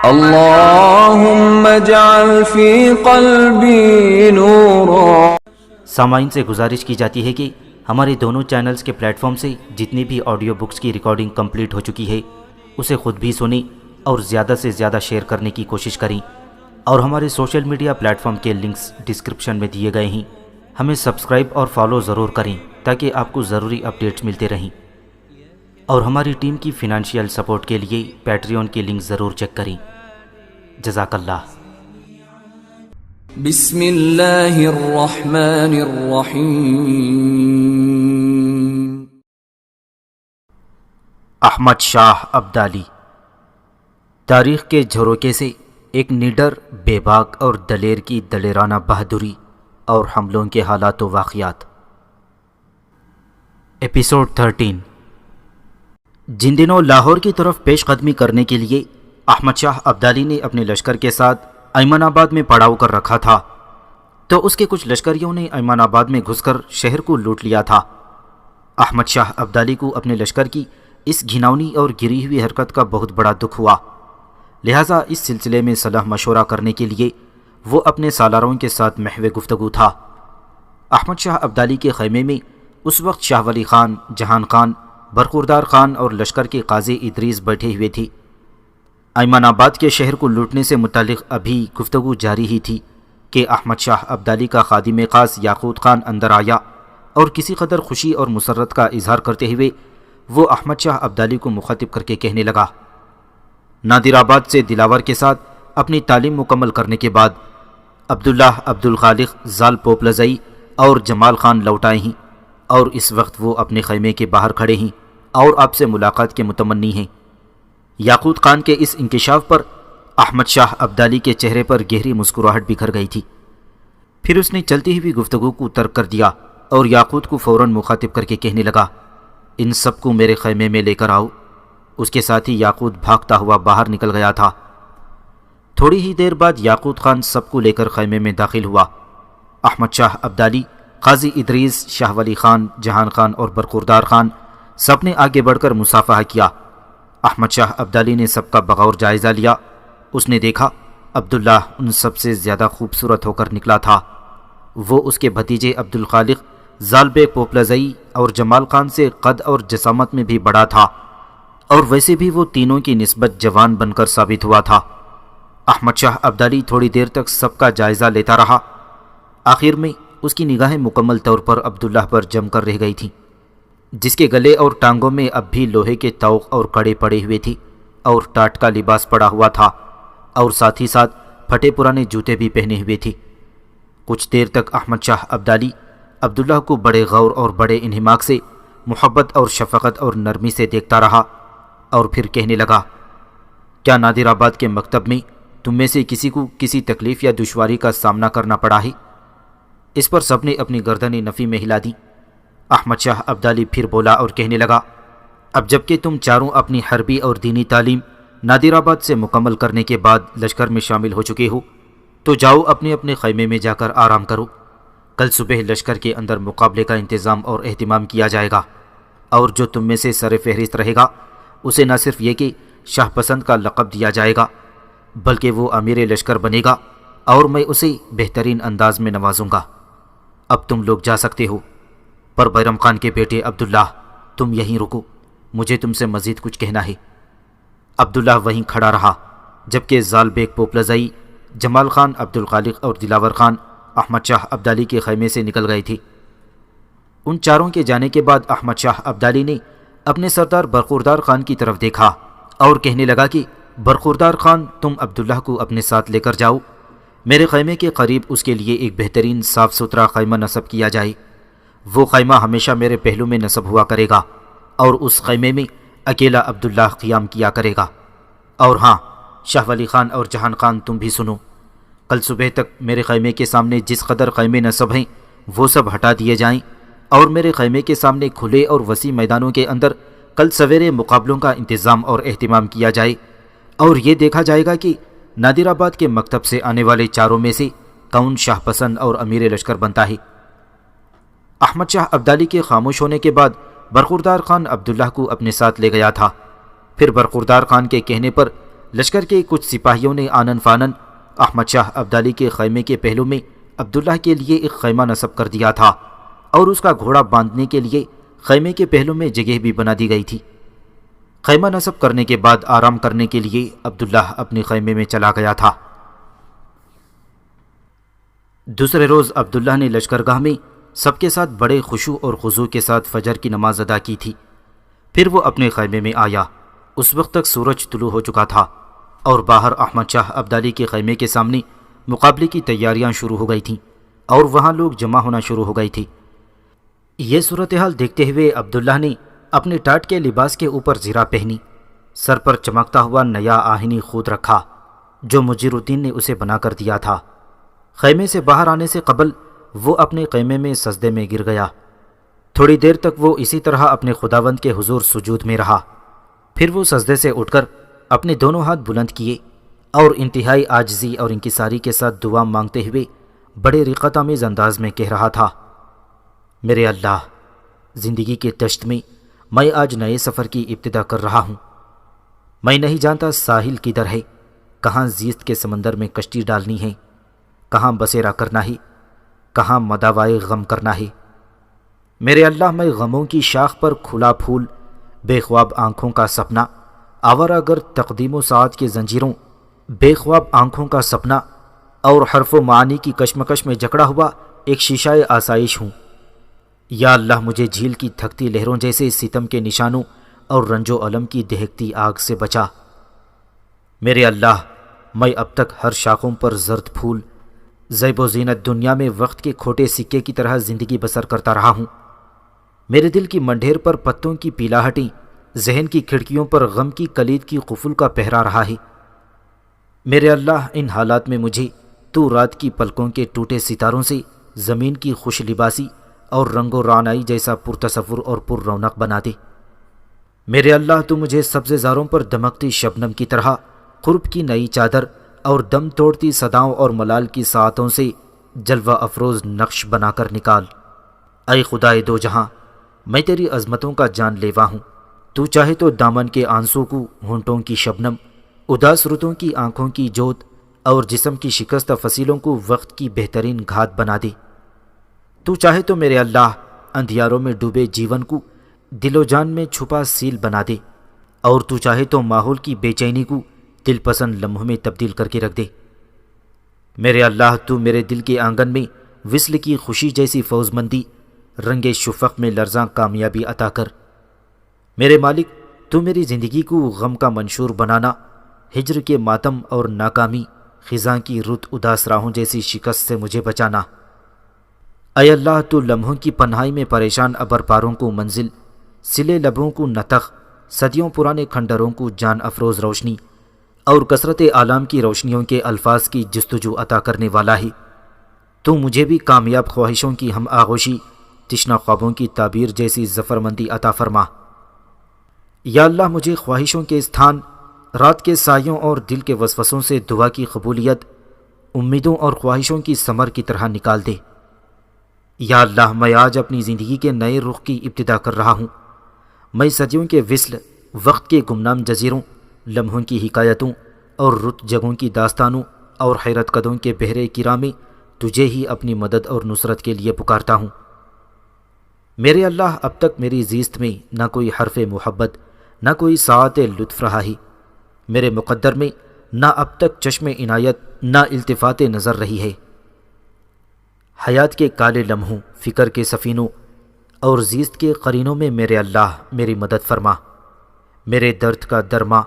اللهم اجعل في قلبي نورا۔ سامعین سے گزارش کی جاتی ہے کہ ہمارے دونوں چینلز کے پلیٹ فارم سے جتنی بھی آڈیو بکس کی ریکارڈنگ کمپلیٹ ہو چکی ہے اسے خود بھی سنیں اور زیادہ سے زیادہ شیئر کرنے کی کوشش کریں، اور ہمارے سوشل میڈیا پلیٹ فارم کے لنکس ڈسکرپشن میں دیے گئے ہیں۔ ہمیں سبسکرائب اور فالو ضرور کریں تاکہ آپ کو ضروری اپڈیٹس ملتے رہیں، اور ہماری ٹیم کی فنانشیل سپورٹ کے لیے پیٹریون کی لنک ضرور چیک کریں۔ جزاک اللہ۔ بسم اللہ الرحمن الرحیم۔ احمد شاہ ابدالی۔ تاریخ کے جھروکے سے ایک نڈر، بے باک اور دلیر کی دلیرانہ بہادری اور حملوں کے حالات و واقعات۔ ایپیسوڈ 13۔ جن دنوں لاہور کی طرف پیش قدمی کرنے کے لیے احمد شاہ ابدالی نے اپنے لشکر کے ساتھ ایمن آباد میں پڑاؤ کر رکھا تھا، تو اس کے کچھ لشکریوں نے ایمن آباد میں گھس کر شہر کو لوٹ لیا تھا۔ احمد شاہ ابدالی کو اپنے لشکر کی اس گھناؤنی اور گری ہوئی حرکت کا بہت بڑا دکھ ہوا، لہٰذا اس سلسلے میں صلاح مشورہ کرنے کے لیے وہ اپنے سالاروں کے ساتھ محو گفتگو تھا۔ احمد شاہ ابدالی کے خیمے میں اس وقت شاہ ولی خان، جہان خان، برخوردار خان اور لشکر کے قاضی ادریس بیٹھے ہوئے تھے۔ ایمن آباد کے شہر کو لوٹنے سے متعلق ابھی گفتگو جاری ہی تھی کہ احمد شاہ ابدالی کا خادم خاص یاقوت خان اندر آیا، اور کسی قدر خوشی اور مسرت کا اظہار کرتے ہوئے وہ احمد شاہ ابدالی کو مخاطب کر کے کہنے لگا، نادر آباد سے دلاور کے ساتھ اپنی تعلیم مکمل کرنے کے بعد عبداللہ عبدالخالق زال پوپلزئی اور جمال خان لوٹ آئے ہیں، اور اس وقت وہ اپنے خیمے کے باہر کھڑے ہیں اور آپ سے ملاقات کے متمنی ہیں۔ یاقوت خان کے اس انکشاف پر احمد شاہ ابدالی کے چہرے پر گہری مسکراہٹ بکھر گئی تھی۔ پھر اس نے چلتی ہوئی گفتگو کو ترک کر دیا اور یاقوت کو فوراً مخاطب کر کے کہنے لگا، ان سب کو میرے خیمے میں لے کر آؤ۔ اس کے ساتھ ہی یاقوت بھاگتا ہوا باہر نکل گیا تھا۔ تھوڑی ہی دیر بعد یاقوت خان سب کو لے کر خیمے میں داخل ہوا۔ احمد شاہ ابدالی، قاضی ادریس، شاہ ولی خان، جہان خان اور برخوردار خان سب نے آگے بڑھ کر مصافحہ کیا۔ احمد شاہ ابدالی نے سب کا بغور جائزہ لیا۔ اس نے دیکھا عبداللہ ان سب سے زیادہ خوبصورت ہو کر نکلا تھا۔ وہ اس کے بھتیجے عبدالخالق زال بیگ پوپلزئی اور جمال خان سے قد اور جسامت میں بھی بڑا تھا، اور ویسے بھی وہ تینوں کی نسبت جوان بن کر ثابت ہوا تھا۔ احمد شاہ ابدالی تھوڑی دیر تک سب کا جائزہ لیتا رہا۔ آخر میں اس کی نگاہیں مکمل طور پر عبداللہ پر جم کر رہ گئی تھیں، جس کے گلے اور ٹانگوں میں اب بھی لوہے کے طوق اور کڑے پڑے ہوئے تھے، اور ٹاٹ کا لباس پڑا ہوا تھا، اور ساتھ ہی ساتھ پھٹے پرانے جوتے بھی پہنے ہوئے تھے۔ کچھ دیر تک احمد شاہ ابدالی عبداللہ کو بڑے غور اور بڑے انہماک سے، محبت اور شفقت اور نرمی سے دیکھتا رہا، اور پھر کہنے لگا، کیا نادر آباد کے مکتب میں تم میں سے کسی کو کسی تکلیف یا دشواری کا سامنا کرنا پڑا ہے؟ اس پر سب نے اپنی گردنیں نفی میں ہلا دیں۔ احمد شاہ ابدالی پھر بولا اور کہنے لگا، اب جب کہ تم چاروں اپنی حربی اور دینی تعلیم نادر آباد سے مکمل کرنے کے بعد لشکر میں شامل ہو چکے ہو، تو جاؤ اپنے اپنے خیمے میں جا کر آرام کرو۔ کل صبح لشکر کے اندر مقابلے کا انتظام اور اہتمام کیا جائے گا، اور جو تم میں سے سر فہرست رہے گا اسے نہ صرف یہ کہ شاہ پسند کا لقب دیا جائے گا، بلکہ وہ امیر لشکر بنے گا، اور میں اسے بہترین انداز میں نوازوں گا۔ اب تم لوگ جا سکتے ہو، پر بیرم خان کے بیٹے عبداللہ تم یہیں رکو، مجھے تم سے مزید کچھ کہنا ہے۔ عبداللہ وہیں کھڑا رہا، جبکہ زال بیگ پوپلزئی، جمال خان، عبدالخالق اور دلاور خان احمد شاہ ابدالی کے خیمے سے نکل گئے تھے۔ ان چاروں کے جانے کے بعد احمد شاہ ابدالی نے اپنے سردار برخوردار خان کی طرف دیکھا اور کہنے لگا کہ برخوردار خان، تم عبداللہ کو اپنے ساتھ لے کر جاؤ، میرے خیمے کے قریب اس کے لیے ایک بہترین صاف ستھرا خیمہ نصب کیا جائے۔ وہ خیمہ ہمیشہ میرے پہلو میں نصب ہوا کرے گا، اور اس خیمے میں اکیلا عبداللہ قیام کیا کرے گا۔ اور ہاں، شاہ ولی خان اور جہان خان تم بھی سنو، کل صبح تک میرے خیمے کے سامنے جس قدر خیمے نصب ہیں وہ سب ہٹا دیے جائیں، اور میرے خیمے کے سامنے کھلے اور وسیع میدانوں کے اندر کل سویرے مقابلوں کا انتظام اور اہتمام کیا جائے، اور یہ دیکھا جائے گا کہ نادر آباد کے مکتب سے آنے والے چاروں میں سے کون شاہ پسند اور امیر لشکر بنتا ہے۔ احمد شاہ ابدالی کے خاموش ہونے کے بعد برخوردار خان عبداللہ کو اپنے ساتھ لے گیا تھا۔ پھر برخوردار خان کے کہنے پر لشکر کے کچھ سپاہیوں نے آنن فانن احمد شاہ ابدالی کے خیمے کے پہلو میں عبداللہ کے لیے ایک خیمہ نصب کر دیا تھا اور اس کا گھوڑا باندھنے کے لیے خیمے کے پہلو میں جگہ بھی بنا دی گئی تھی۔ خیمہ نصب کرنے کے بعد آرام کرنے کے لیے عبداللہ اپنے خیمے میں چلا گیا تھا۔ دوسرے روز عبداللہ نے لشکرگاہ میں سب کے ساتھ بڑے خشوع اور خضوع کے ساتھ فجر کی نماز ادا کی تھی۔ پھر وہ اپنے خیمے میں آیا۔ اس وقت تک سورج طلوع ہو چکا تھا اور باہر احمد شاہ ابدالی کے خیمے کے سامنے مقابلے کی تیاریاں شروع ہو گئی تھیں اور وہاں لوگ جمع ہونا شروع ہو گئی تھی۔ یہ صورتحال دیکھتے ہوئے عبداللہ نے اپنے ٹاٹ کے لباس کے اوپر زرہ پہنی، سر پر چمکتا ہوا نیا آہنی خود رکھا جو مجیر الدین نے اسے بنا کر دیا تھا۔ خیمے سے باہر آنے سے قبل وہ اپنے خیمے میں سجدے میں گر گیا۔ تھوڑی دیر تک وہ اسی طرح اپنے خداوند کے حضور سجود میں رہا۔ پھر وہ سجدے سے اٹھ کر اپنے دونوں ہاتھ بلند کیے اور انتہائی عاجزی اور انکساری کے ساتھ دعا مانگتے ہوئے بڑے رقت آمیز انداز میں کہہ رہا تھا، میرے اللہ، زندگی کے دشت میں میں آج نئے سفر کی ابتدا کر رہا ہوں۔ میں نہیں جانتا ساحل کدھر ہے، کہاں زیست کے سمندر میں کشتی ڈالنی ہے، کہاں بسیرا کرنا ہے، کہاں مداوائے غم کرنا ہے۔ میرے اللہ، میں غموں کی شاخ پر کھلا پھول، بے خواب آنکھوں کا سپنا، آوارہ گر تقدیم و ساعت کی زنجیروں، بے خواب آنکھوں کا سپنا اور حرف و معانی کی کشمکش میں جکڑا ہوا ایک شیشہ آسائش ہوں۔ یا اللہ، مجھے جھیل کی تھکتی لہروں جیسے ستم کے نشانوں اور رنج و الم کی دہکتی آگ سے بچا۔ میرے اللہ، میں اب تک ہر شاخوں پر زرد پھول، زیب و زینت دنیا میں وقت کے کھوٹے سکے کی طرح زندگی بسر کرتا رہا ہوں۔ میرے دل کی منڈھیر پر پتوں کی پیلاہٹیں، ذہن کی کھڑکیوں پر غم کی کلید کی قفل کا پہرا رہا ہے۔ میرے اللہ، ان حالات میں مجھے تو رات کی پلکوں کے ٹوٹے ستاروں سے زمین کی خوش لباسی اور رنگ و رعنائی جیسا پرتصور اور پر رونق بنا دے۔ میرے اللہ، تو مجھے سبزے زاروں پر دمکتی شبنم کی طرح قرب کی نئی چادر اور دم توڑتی صداؤں اور ملال کی ساعتوں سے جلوہ افروز نقش بنا کر نکال۔ اے خدائے دو جہاں، میں تیری عظمتوں کا جان لیوا ہوں۔ تو چاہے تو دامن کے آنسوں کو ہونٹوں کی شبنم، اداس رتوں کی آنکھوں کی جوت اور جسم کی شکستہ فصیلوں کو وقت کی بہترین گھات بنا دے۔ تو چاہے تو میرے اللہ اندھیاروں میں ڈوبے جیون کو دل و جان میں چھپا سیل بنا دے، اور تو چاہے تو ماحول کی بے چینی کو دل پسند لمحوں میں تبدیل کر کے رکھ دے۔ میرے اللہ، تو میرے دل کے آنگن میں وصل کی خوشی جیسی فوز مندی، رنگ شفق میں لرزاں کامیابی عطا کر۔ میرے مالک، تو میری زندگی کو غم کا منشور بنانا، ہجر کے ماتم اور ناکامی، خزاں کی رت اداس راہوں جیسی شکست سے مجھے بچانا۔ اے اللہ، تو لمحوں کی پنہائی میں پریشان ابر پاروں کو منزل، سلے لبوں کو نتخ، صدیوں پرانے کھنڈروں کو جان افروز روشنی اور کثرت عالم کی روشنیوں کے الفاظ کی جستجو عطا کرنے والا ہے۔ تو مجھے بھی کامیاب خواہشوں کی ہم آغوشی، تشنہ خوابوں کی تعبیر جیسی ظفر مندی عطا فرما۔ یا اللہ، مجھے خواہشوں کے استھان، رات کے سایوں اور دل کے وسوسوں سے دعا کی قبولیت، امیدوں اور خواہشوں کی ثمر کی طرح نکال دے۔ یا اللہ، میں آج اپنی زندگی کے نئے رخ کی ابتدا کر رہا ہوں۔ میں صدیوں کے وصل، وقت کے گمنام جزیروں، لمحوں کی حکایتوں اور رت جگہوں کی داستانوں اور حیرت قدوں کے بحر کرام میں تجھے ہی اپنی مدد اور نصرت کے لیے پکارتا ہوں۔ میرے اللہ، اب تک میری زیست میں نہ کوئی حرف محبت، نہ کوئی ساعت لطف رہا ہے۔ میرے مقدر میں نہ اب تک چشم عنایت، نہ التفات نظر رہی ہے۔ حیات کے کالے لمحوں، فکر کے سفینوں اور زیست کے قرینوں میں میرے اللہ میری مدد فرما۔ میرے درد کا درما،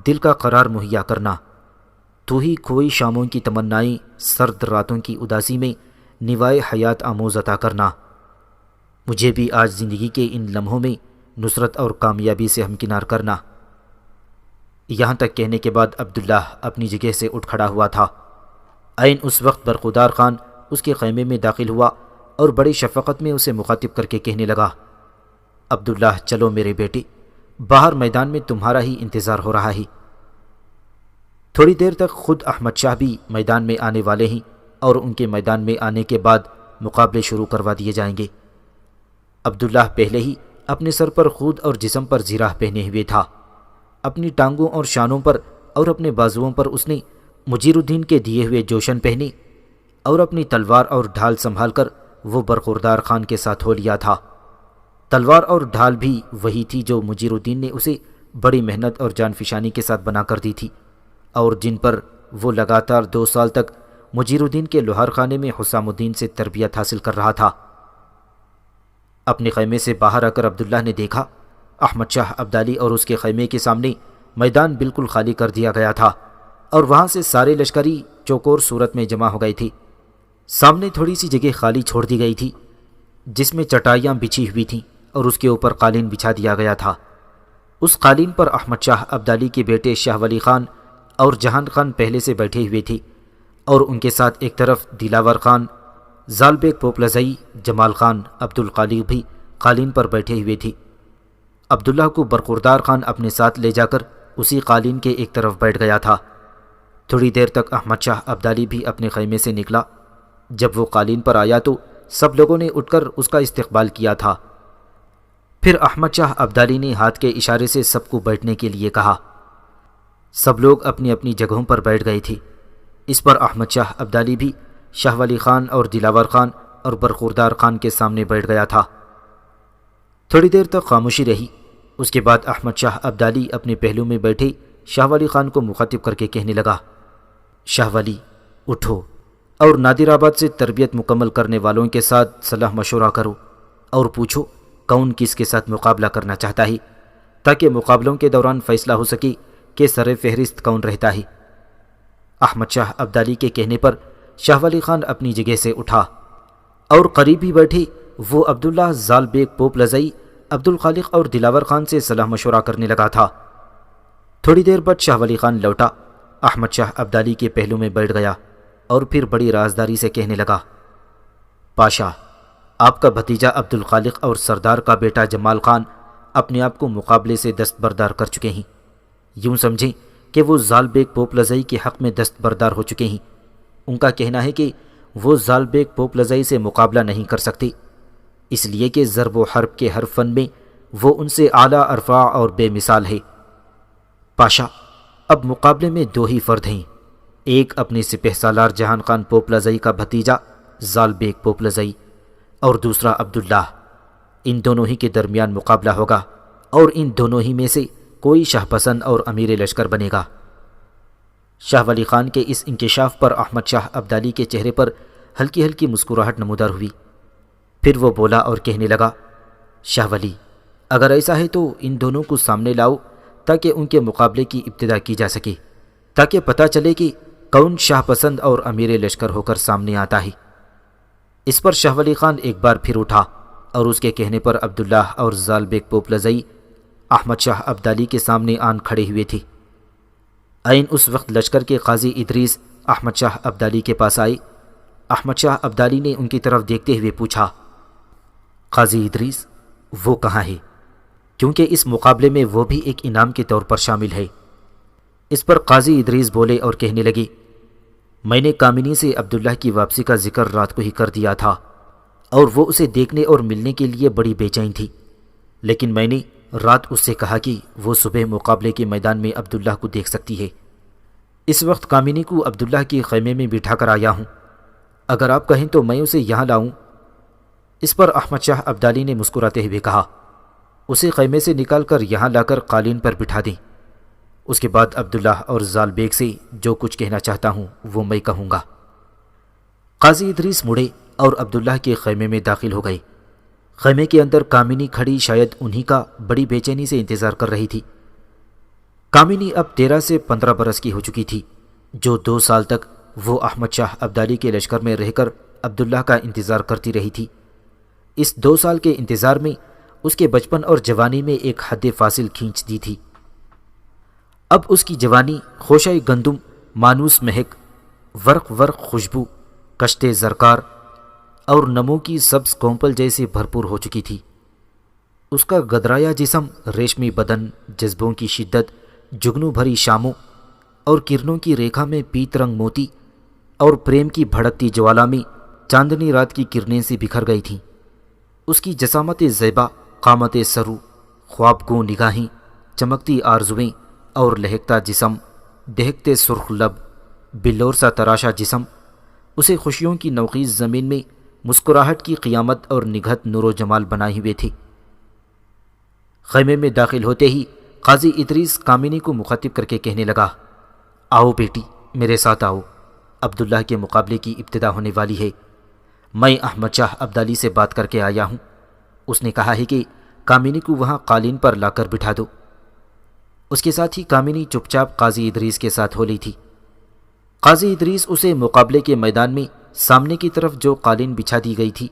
دل کا قرار مہیا کرنا۔ تو ہی کھوئی شاموں کی تمنائیں، سرد راتوں کی اداسی میں نوائے حیات آموز عطا کرنا۔ مجھے بھی آج زندگی کے ان لمحوں میں نصرت اور کامیابی سے ہمکنار کرنا۔ یہاں تک کہنے کے بعد عبداللہ اپنی جگہ سے اٹھ کھڑا ہوا تھا۔ عین اس وقت برخودار خان اس کے خیمے میں داخل ہوا اور بڑی شفقت میں اسے مخاطب کر کے کہنے لگا، عبداللہ، چلو میرے بیٹے، باہر میدان میں تمہارا ہی انتظار ہو رہا ہے۔ تھوڑی دیر تک خود احمد شاہ بھی میدان میں آنے والے ہیں اور ان کے میدان میں آنے کے بعد مقابلے شروع کروا دیے جائیں گے۔ عبداللہ پہلے ہی اپنے سر پر خود اور جسم پر زرہ پہنے ہوئے تھا۔ اپنی ٹانگوں اور شانوں پر اور اپنے بازوؤں پر اس نے مجیر الدین کے دیے ہوئے جوشن پہنے اور اپنی تلوار اور ڈھال سنبھال کر وہ برخوردار خان کے ساتھ ہو لیا تھا۔ تلوار اور ڈھال بھی وہی تھی جو مجیر الدین نے اسے بڑی محنت اور جان فشانی کے ساتھ بنا کر دی تھی، اور جن پر وہ لگاتار 2 سال تک مجیر الدین کے لوہار خانے میں حسام الدین سے تربیت حاصل کر رہا تھا۔ اپنے خیمے سے باہر آ کر عبداللہ نے دیکھا احمد شاہ ابدالی اور اس کے خیمے کے سامنے میدان بالکل خالی کر دیا گیا تھا، اور وہاں سے سارے لشکری چوکور صورت میں جمع ہو گئی تھی۔ سامنے تھوڑی سی جگہ خالی چھوڑ دی گئی تھی جس میں چٹائیاں بچھی ہوئی تھیں اور اس کے اوپر قالین بچھا دیا گیا تھا۔ اس قالین پر احمد شاہ ابدالی کے بیٹے شاہ ولی خان اور جہان خان پہلے سے بیٹھے ہوئے تھے، اور ان کے ساتھ ایک طرف دلاور خان، زال بیگ پوپلزئی، جمال خان، عبد الخالق بھی قالین پر بیٹھے ہوئے تھے۔ عبداللہ کو برخوردار خان اپنے ساتھ لے جا کر اسی قالین کے ایک طرف بیٹھ گیا تھا۔ تھوڑی دیر تک احمد شاہ ابدالی بھی اپنے خیمے سے نکلا۔ جب وہ قالین پر آیا تو سب لوگوں نے اٹھ کر اس کا استقبال کیا تھا۔ پھر احمد شاہ ابدالی نے ہاتھ کے اشارے سے سب کو بیٹھنے کے لیے کہا۔ سب لوگ اپنی اپنی جگہوں پر بیٹھ گئے تھے۔ اس پر احمد شاہ ابدالی بھی شاہ ولی خان اور دلاور خان اور برخوردار خان کے سامنے بیٹھ گیا تھا۔ تھوڑی دیر تک خاموشی رہی۔ اس کے بعد احمد شاہ ابدالی اپنے پہلو میں بیٹھے شاہ ولی خان کو مخاطب کر کے کہنے لگا، شاہ ولی اٹھو اور نادر آباد سے تربیت مکمل کرنے والوں کے ساتھ صلاح مشورہ کرو اور پوچھو کون کس کے ساتھ مقابلہ کرنا چاہتا ہے، تاکہ مقابلوں کے دوران فیصلہ ہو سکے کہ سر فہرست کون رہتا ہے۔ احمد شاہ ابدالی کے کہنے پر شاہ ولی خان اپنی جگہ سے اٹھا اور قریب ہی بیٹھے وہ عبداللہ زال بیگ پوپلزئی، عبد الخالق اور دلاور خان سے صلاح مشورہ کرنے لگا تھا۔ تھوڑی دیر بعد شاہ ولی خان لوٹا، احمد شاہ ابدالی کے پہلو میں بیٹھ گیا اور پھر بڑی رازداری سے کہنے لگا، پاشا، آپ کا بھتیجا عبد الخالق اور سردار کا بیٹا جمال خان اپنے آپ کو مقابلے سے دستبردار کر چکے ہیں۔ یوں سمجھیں کہ وہ زال بیگ پوپلزئی کے حق میں دستبردار ہو چکے ہیں۔ ان کا کہنا ہے کہ وہ زال بیگ پوپلزئی سے مقابلہ نہیں کر سکتے، اس لیے کہ ضرب و حرب کے ہر فن میں وہ ان سے اعلیٰ ارفع اور بے مثال ہے۔ پاشا، اب مقابلے میں 2 ہی فرد ہیں، ایک اپنے سپہ سالار جہان خان پوپلزئی کا بھتیجا زال بیگ پوپلزئی اور دوسرا عبداللہ۔ ان دونوں ہی کے درمیان مقابلہ ہوگا اور ان دونوں ہی میں سے کوئی شاہ پسند اور امیر لشکر بنے گا۔ شاہ ولی خان کے اس انکشاف پر احمد شاہ ابدالی کے چہرے پر ہلکی ہلکی مسکراہٹ نمودار ہوئی۔ پھر وہ بولا اور کہنے لگا، شاہ ولی، اگر ایسا ہے تو ان دونوں کو سامنے لاؤ تاکہ ان کے مقابلے کی ابتدا کی جا سکے، تاکہ پتہ چلے کہ کون شاہ پسند اور امیر لشکر ہو کر سامنے آتا ہے۔ اس پر شاہ ولی خان ایک بار پھر اٹھا اور اس کے کہنے پر عبداللہ اور زال بیگ پوپلزئی احمد شاہ ابدالی کے سامنے آن کھڑے ہوئے تھے۔ عین اس وقت لشکر کے قاضی ادریس احمد شاہ ابدالی کے پاس آئے۔ احمد شاہ ابدالی نے ان کی طرف دیکھتے ہوئے پوچھا، قاضی ادریس، وہ کہاں ہے؟ کیونکہ اس مقابلے میں وہ بھی ایک انعام کے طور پر شامل ہے۔ اس پر قاضی ادریس بولے اور کہنے لگے، میں نے کامنی سے عبداللہ کی واپسی کا ذکر رات کو ہی کر دیا تھا، اور وہ اسے دیکھنے اور ملنے کے لیے بڑی بے چین تھی، لیکن میں نے رات اس سے کہا کہ وہ صبح مقابلے کے میدان میں عبداللہ کو دیکھ سکتی ہے۔ اس وقت کامنی کو عبداللہ کے خیمے میں بٹھا کر آیا ہوں، اگر آپ کہیں تو میں اسے یہاں لاؤں۔ اس پر احمد شاہ ابدالی نے مسکراتے ہوئے کہا، اسے خیمے سے نکال کر یہاں لا کر قالین پر بٹھا دیں، اس کے بعد عبداللہ اور زال بیگ سے جو کچھ کہنا چاہتا ہوں وہ میں کہوں گا۔ قاضی ادریس مڑے اور عبداللہ کے خیمے میں داخل ہو گئے۔ خیمے کے اندر کامنی کھڑی شاید انہی کا بڑی بے چینی سے انتظار کر رہی تھی۔ کامنی اب 13 سے 15 برس کی ہو چکی تھی، جو 2 سال تک وہ احمد شاہ ابدالی کے لشکر میں رہ کر عبداللہ کا انتظار کرتی رہی تھی۔ اس 2 سال کے انتظار میں اس کے بچپن اور جوانی میں ایک حد فاصل کھینچ دی تھی۔ اب اس کی جوانی خوشہ گندم، مانوس مہک، ورق ورق خوشبو، کشتے زرکار اور نمو کی سبز کومپل جیسے بھرپور ہو چکی تھی۔ اس کا گدرایا جسم، ریشمی بدن، جذبوں کی شدت، جگنو بھری شاموں اور کرنوں کی ریکھا میں پیت رنگ موتی اور پریم کی بھڑکتی جوالا میں چاندنی رات کی کرنیں سے بکھر گئی تھیں۔ اس کی جسامت زیبا، قامت سرو، خواب گو نگاہیں، چمکتی آرزویں اور لہکتا جسم دہکتے سرخ لب، بلور سا تراشا جسم، اسے خوشیوں کی نوخیز زمین میں مسکراہٹ کی قیامت اور نگہت نور و جمال بنائے ہوئے تھی۔ خیمے میں داخل ہوتے ہی قاضی ادریس کامنی کو مخاطب کر کے کہنے لگا، آؤ بیٹی، میرے ساتھ آؤ، عبداللہ کے مقابلے کی ابتدا ہونے والی ہے۔ میں احمد شاہ ابدالی سے بات کر کے آیا ہوں۔ اس نے کہا ہے کہ کامنی کو وہاں قالین پر لا کر بٹھا دو۔ اس کے ساتھ ہی کامنی چپ چاپ قاضی ادریس کے ساتھ ہو لی تھی۔ قاضی ادریس اسے مقابلے کے میدان میں سامنے کی طرف جو قالین بچھا دی گئی تھی،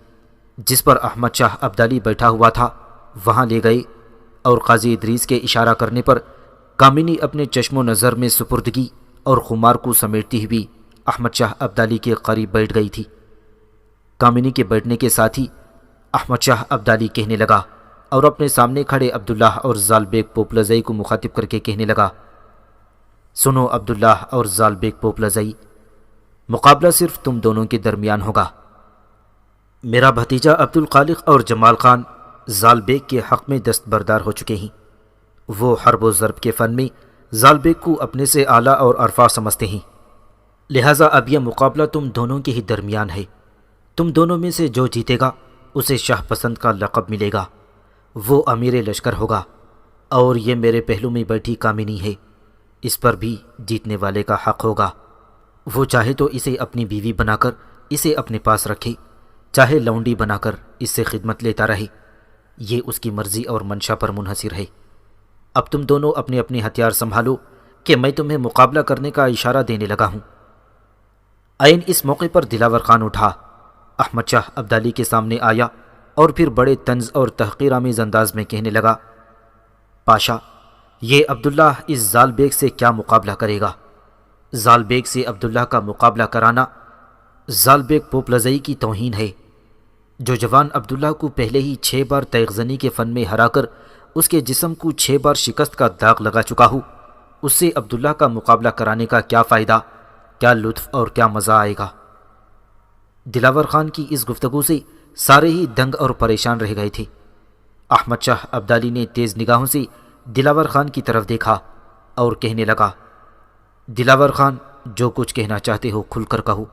جس پر احمد شاہ ابدالی بیٹھا ہوا تھا، وہاں لے گئے اور قاضی ادریس کے اشارہ کرنے پر کامنی اپنے چشم و نظر میں سپردگی اور خمار کو سمیٹتی ہوئی احمد شاہ ابدالی کے قریب بیٹھ گئی تھی۔ کامنی کے بیٹھنے کے ساتھ ہی احمد شاہ ابدالی کہنے لگا اور اپنے سامنے کھڑے عبداللہ اور زال بیگ پوپلزئی کو مخاطب کر کے کہنے لگا، سنو عبداللہ اور زال بیگ پوپلزئی، مقابلہ صرف تم دونوں کے درمیان ہوگا۔ میرا بھتیجا عبدالخالق اور جمال خان زال بیگ کے حق میں دستبردار ہو چکے ہیں۔ وہ حرب و ضرب کے فن میں زال بیگ کو اپنے سے اعلیٰ اور ارفع سمجھتے ہیں، لہٰذا اب یہ مقابلہ تم دونوں کے ہی درمیان ہے۔ تم دونوں میں سے جو جیتے گا اسے شاہ پسند کا لقب ملے گا، وہ امیر لشکر ہوگا، اور یہ میرے پہلو میں بیٹھی کامنی ہے، اس پر بھی جیتنے والے کا حق ہوگا۔ وہ چاہے تو اسے اپنی بیوی بنا کر اسے اپنے پاس رکھے، چاہے لونڈی بنا کر اس سے خدمت لیتا رہے، یہ اس کی مرضی اور منشا پر منحصر ہے۔ اب تم دونوں اپنے اپنے ہتھیار سنبھالو کہ میں تمہیں مقابلہ کرنے کا اشارہ دینے لگا ہوں۔ عین اس موقع پر دلاور خان اٹھا، احمد شاہ ابدالی کے سامنے آیا اور پھر بڑے طنز اور تحقیر آمیز انداز میں کہنے لگا، پاشا، یہ عبداللہ اس زال بیگ سے کیا مقابلہ کرے گا؟ زال بیگ سے عبداللہ کا مقابلہ کرانا زال بیگ پوپلزئی کی توہین ہے۔ جو جوان عبداللہ کو پہلے ہی 6 بار تیغ زنی کے فن میں ہرا کر اس کے جسم کو 6 بار شکست کا داغ لگا چکا ہو، اس سے عبداللہ کا مقابلہ کرانے کا کیا فائدہ، کیا لطف اور کیا مزہ آئے گا؟ دلاور خان کی اس گفتگو سے سارے ہی دنگ اور پریشان رہ گئے تھے۔ احمد شاہ ابدالی نے تیز نگاہوں سے دلاور خان کی طرف دیکھا اور کہنے لگا، دلاور خان، جو کچھ کہنا چاہتے ہو کھل کر کہو۔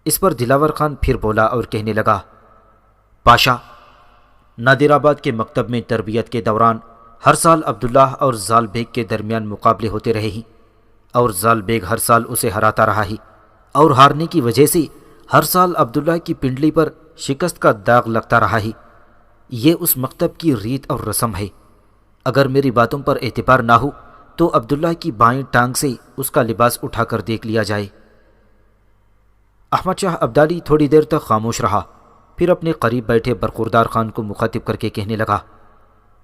اس پر دلاور خان پھر بولا اور کہنے لگا، پاشا، نادر آباد کے مکتب میں تربیت کے دوران ہر سال عبداللہ اور زال بیگ کے درمیان مقابلے ہوتے رہے ہیں، اور زال بیگ ہر سال اسے ہراتا رہا ہے، اور ہارنے کی وجہ سے ہر سال عبداللہ کی پنڈلی پر شکست کا داغ لگتا رہا ہے۔ یہ اس مکتب کی ریت اور رسم ہے۔ اگر میری باتوں پر اعتبار نہ ہو تو عبداللہ کی بائیں ٹانگ سے اس کا لباس اٹھا کر دیکھ لیا جائے۔ احمد شاہ ابدالی تھوڑی دیر تک خاموش رہا، پھر اپنے قریب بیٹھے برخوردار خان کو مخاطب کر کے کہنے لگا،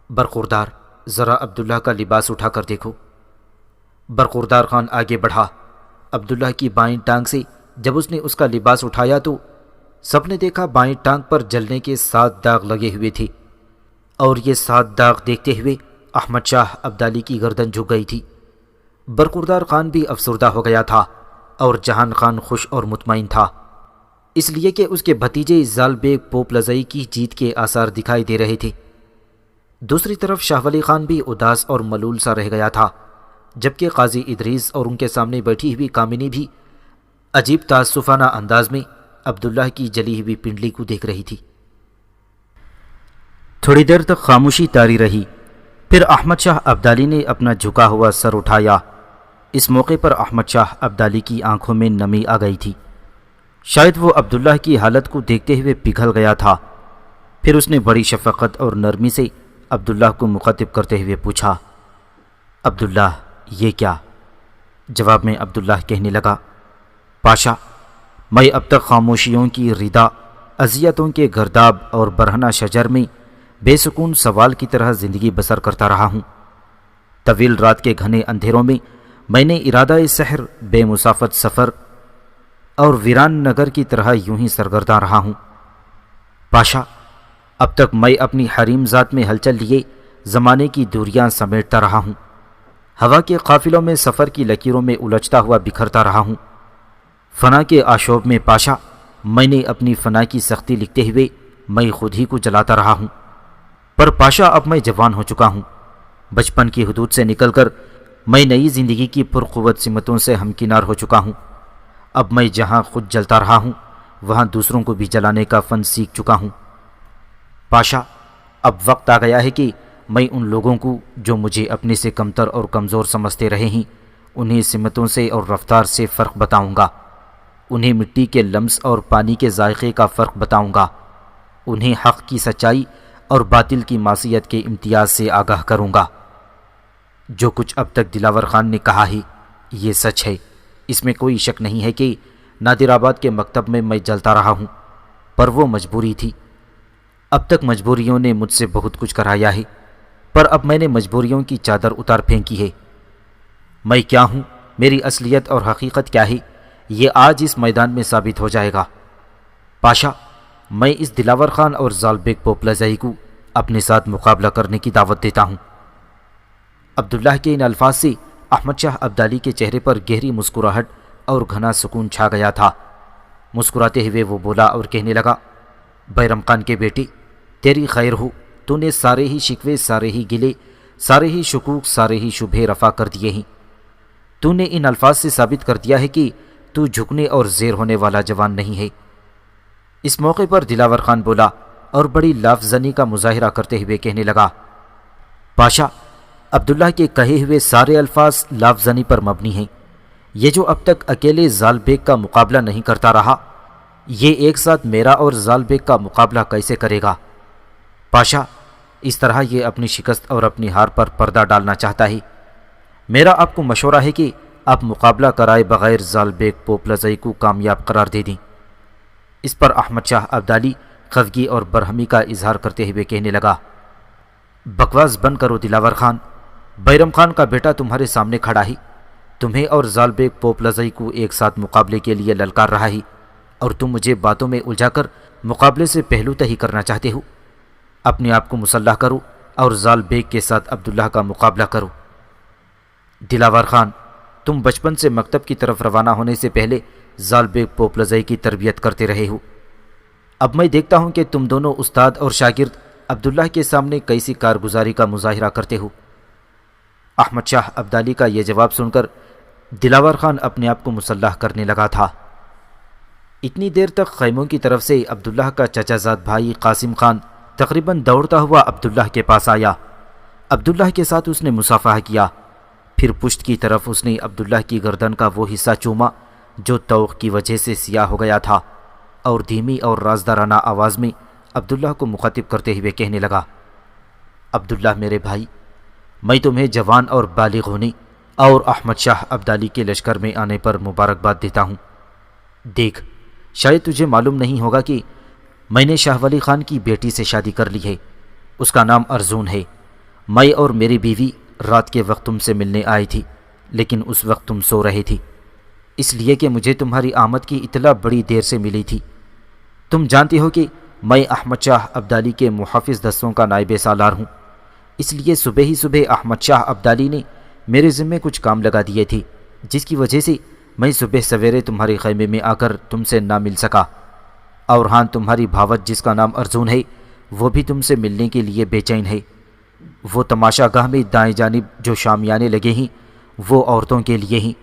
برخوردار، ذرا عبداللہ کا لباس اٹھا کر دیکھو۔ برخوردار خان آگے بڑھا۔ عبداللہ کی بائیں ٹانگ سے جب اس نے اس کا لباس اٹھایا تو سب نے دیکھا بائیں ٹانگ پر جلنے کے 7 داغ لگے ہوئے تھے، اور یہ 7 داغ دیکھتے ہوئے احمد شاہ ابدالی کی گردن جھک گئی تھی۔ برخوردار خان بھی افسردہ ہو گیا تھا اور جہان خان خوش اور مطمئن تھا، اس لیے کہ اس کے بھتیجے زال بیگ پوپلزئی کی جیت کے آثار دکھائی دے رہے تھے۔ دوسری طرف شاہ ولی خان بھی اداس اور ملول سا رہ گیا تھا، جبکہ قاضی ادریس اور ان کے سامنے بیٹھی ہوئی کامنی بھی عجیب تاسفانہ انداز میں عبداللہ کی جلی ہوئی پنڈلی کو دیکھ رہی تھی۔ تھوڑی دیر تک خاموشی طاری رہی، پھر احمد شاہ ابدالی نے اپنا جھکا ہوا سر اٹھایا۔ اس موقع پر احمد شاہ ابدالی کی آنکھوں میں نمی آ گئی تھی، شاید وہ عبداللہ کی حالت کو دیکھتے ہوئے پگھل گیا تھا۔ پھر اس نے بڑی شفقت اور نرمی سے عبداللہ کو مخاطب کرتے ہوئے پوچھا، عبداللہ، یہ کیا؟ جواب میں عبداللہ کہنے لگا، پاشا، میں اب تک خاموشیوں کی ردا، اذیتوں کے گرداب اور برہنہ شجر میں بے سکون سوال کی طرح زندگی بسر کرتا رہا ہوں۔ طویل رات کے گھنے اندھیروں میں نے ارادہ سحر، بے مسافت سفر اور ویران نگر کی طرح یوں ہی سرگرداں رہا ہوں۔ پاشا، اب تک میں اپنی حریم ذات میں ہلچل لیے زمانے کی دوریاں سمیٹتا رہا ہوں، ہوا کے قافلوں میں سفر کی لکیروں میں الجھتا ہوا بکھرتا رہا ہوں۔ فنا کے آشوب میں پاشا، میں نے اپنی فنا کی سختی لکھتے ہوئے میں خود ہی کو جلاتا رہا ہوں۔ پر پاشا، اب میں جوان ہو چکا ہوں، بچپن کی حدود سے نکل کر میں نئی زندگی کی پرقوت سمتوں سے ہمکنار ہو چکا ہوں۔ اب میں جہاں خود جلتا رہا ہوں وہاں دوسروں کو بھی جلانے کا فن سیکھ چکا ہوں۔ پاشا، اب وقت آ گیا ہے کہ میں ان لوگوں کو جو مجھے اپنے سے کمتر اور کمزور سمجھتے رہے ہیں انہیں سمتوں سے اور رفتار سے فرق بتاؤں گا۔ انہیں مٹی کے لمس اور پانی کے ذائقے کا فرق بتاؤں گا۔ انہیں حق کی سچائی اور باطل کی معصیت کے امتیاز سے آگاہ کروں گا۔ جو کچھ اب تک دلاور خان نے کہا ہے یہ سچ ہے۔ اس میں کوئی شک نہیں ہے کہ نادر آباد کے مکتب میں جلتا رہا ہوں، پر وہ مجبوری تھی۔ اب تک مجبوریوں نے مجھ سے بہت کچھ کرایا ہے، پر اب میں نے مجبوریوں کی چادر اتار پھینکی ہے۔ میں کیا ہوں، میری اصلیت اور حقیقت کیا ہے، یہ آج اس میدان میں ثابت ہو جائے گا۔ پاشا، میں اس دلاور خان اور زال بیگ پوپلزئی کو اپنے ساتھ مقابلہ کرنے کی دعوت دیتا ہوں۔ عبداللہ کے ان الفاظ سے احمد شاہ ابدالی کے چہرے پر گہری مسکراہٹ اور گھنا سکون چھا گیا تھا۔ مسکراتے ہوئے وہ بولا اور کہنے لگا، بیرم خان کے بیٹے، تیری خیر ہو، تو نے سارے ہی شکوے، سارے ہی گلے، سارے ہی شکوک، سارے ہی شبہے رفع کر دیے ہیں۔ تو نے ان الفاظ سے ثابت کر دیا ہے کہ تو جھکنے اور زیر ہونے والا جوان نہیں ہے۔ اس موقع پر دلاور خان بولا اور بڑی لافزنی کا مظاہرہ کرتے ہوئے کہنے لگا، پاشا، عبداللہ کے کہے ہوئے سارے الفاظ لافزنی پر مبنی ہیں۔ یہ جو اب تک اکیلے زال بیگ کا مقابلہ نہیں کرتا رہا، یہ ایک ساتھ میرا اور زال بیگ کا مقابلہ کیسے کرے گا؟ پاشا، اس طرح یہ اپنی شکست اور اپنی ہار پر پردہ ڈالنا چاہتا ہے۔ میرا آپ کو مشورہ ہے کہ آپ مقابلہ کرائے بغیر زال بیگ پوپلزئی کو کامیاب قرار دے دیں۔ اس پر احمد شاہ ابدالی خفگی اور برہمی کا اظہار کرتے ہوئے کہنے لگا، بکواس بند کرو دلاور خان، بیرم خان کا بیٹا تمہارے سامنے کھڑا ہے، تمہیں اور زال بیگ پوپلزئی کو ایک ساتھ مقابلے کے لیے للکار رہا ہے، اور تم مجھے باتوں میں الجھا کر مقابلے سے پہلو تہی کرنا چاہتے ہو۔ اپنے آپ کو مسلح کرو اور زال بیگ کے ساتھ عبداللہ کا مقابلہ کرو۔ دلاور خان، تم بچپن سے مکتب کی طرف روانہ ہونے سے پہلے زال بیگ پوپلزئی کی تربیت کرتے رہے ہو۔ اب میں دیکھتا ہوں کہ تم دونوں استاد اور شاگرد عبداللہ کے سامنے کیسی کارگزاری کا مظاہرہ کرتے ہو۔ احمد شاہ ابدالی کا یہ جواب سن کر دلاور خان اپنے آپ کو مسلح کرنے لگا تھا۔ اتنی دیر تک خیموں کی طرف سے عبداللہ کا چچا زاد بھائی قاسم خان تقریباً دوڑتا ہوا عبداللہ کے پاس آیا۔ عبداللہ کے ساتھ اس نے مصافحہ کیا، پھر پشت کی طرف اس نے عبداللہ کی گردن کا وہ حصہ چوما جو طوق کی وجہ سے سیاہ ہو گیا تھا، اور دھیمی اور رازدارانہ آواز میں عبداللہ کو مخاطب کرتے ہوئے کہنے لگا، عبداللہ میرے بھائی، میں تمہیں جوان اور بالغ ہونے اور احمد شاہ ابدالی کے لشکر میں آنے پر مبارکباد دیتا ہوں۔ دیکھ، شاید تجھے معلوم نہیں ہوگا کہ میں نے شاہ ولی خان کی بیٹی سے شادی کر لی ہے، اس کا نام ارزون ہے۔ میں اور میری بیوی رات کے وقت تم سے ملنے آئی تھی، لیکن اس وقت تم سو رہے تھی، اس لیے کہ مجھے تمہاری آمد کی اطلاع بڑی دیر سے ملی تھی۔ تم جانتے ہو کہ میں احمد شاہ ابدالی کے محافظ دستوں کا نائب سالار ہوں، اس لیے صبح ہی صبح احمد شاہ ابدالی نے میرے ذمے کچھ کام لگا دیے تھے، جس کی وجہ سے میں صبح سویرے تمہارے خیمے میں آ کر تم سے نہ مل سکا۔ اور ہاں، تمہاری بھاوت جس کا نام ارزون ہے وہ بھی تم سے ملنے کے لیے بے چین ہے۔ وہ تماشا گاہ میں دائیں جانب جو شامیانے لگے ہیں وہ عورتوں کے لیے ہیں،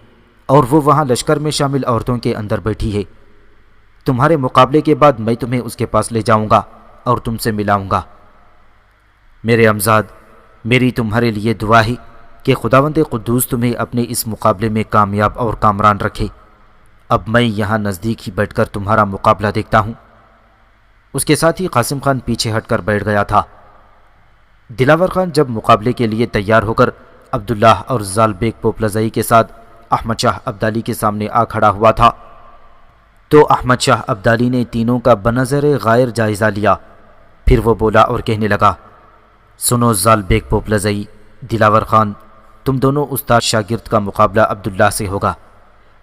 اور وہ وہاں لشکر میں شامل عورتوں کے اندر بیٹھی ہے۔ تمہارے مقابلے کے بعد میں تمہیں اس کے پاس لے جاؤں گا اور تم سے ملاؤں گا۔ میرے امزاد، میری تمہارے لیے دعا ہے کہ خداوند قدوس تمہیں اپنے اس مقابلے میں کامیاب اور کامران رکھے۔ اب میں یہاں نزدیک ہی بیٹھ کر تمہارا مقابلہ دیکھتا ہوں۔ اس کے ساتھ ہی قاسم خان پیچھے ہٹ کر بیٹھ گیا تھا۔ دلاور خان جب مقابلے کے لیے تیار ہو کر عبداللہ اور زال بیگ پوپلزئی کے ساتھ احمد شاہ ابدالی کے سامنے آ کھڑا ہوا تھا تو احمد شاہ ابدالی نے تینوں کا بنظر غائر جائزہ لیا، پھر وہ بولا اور کہنے لگا، سنو زال بیگ پوپلزئی، دلاور خان، تم دونوں استاد شاگرد کا مقابلہ عبداللہ سے ہوگا۔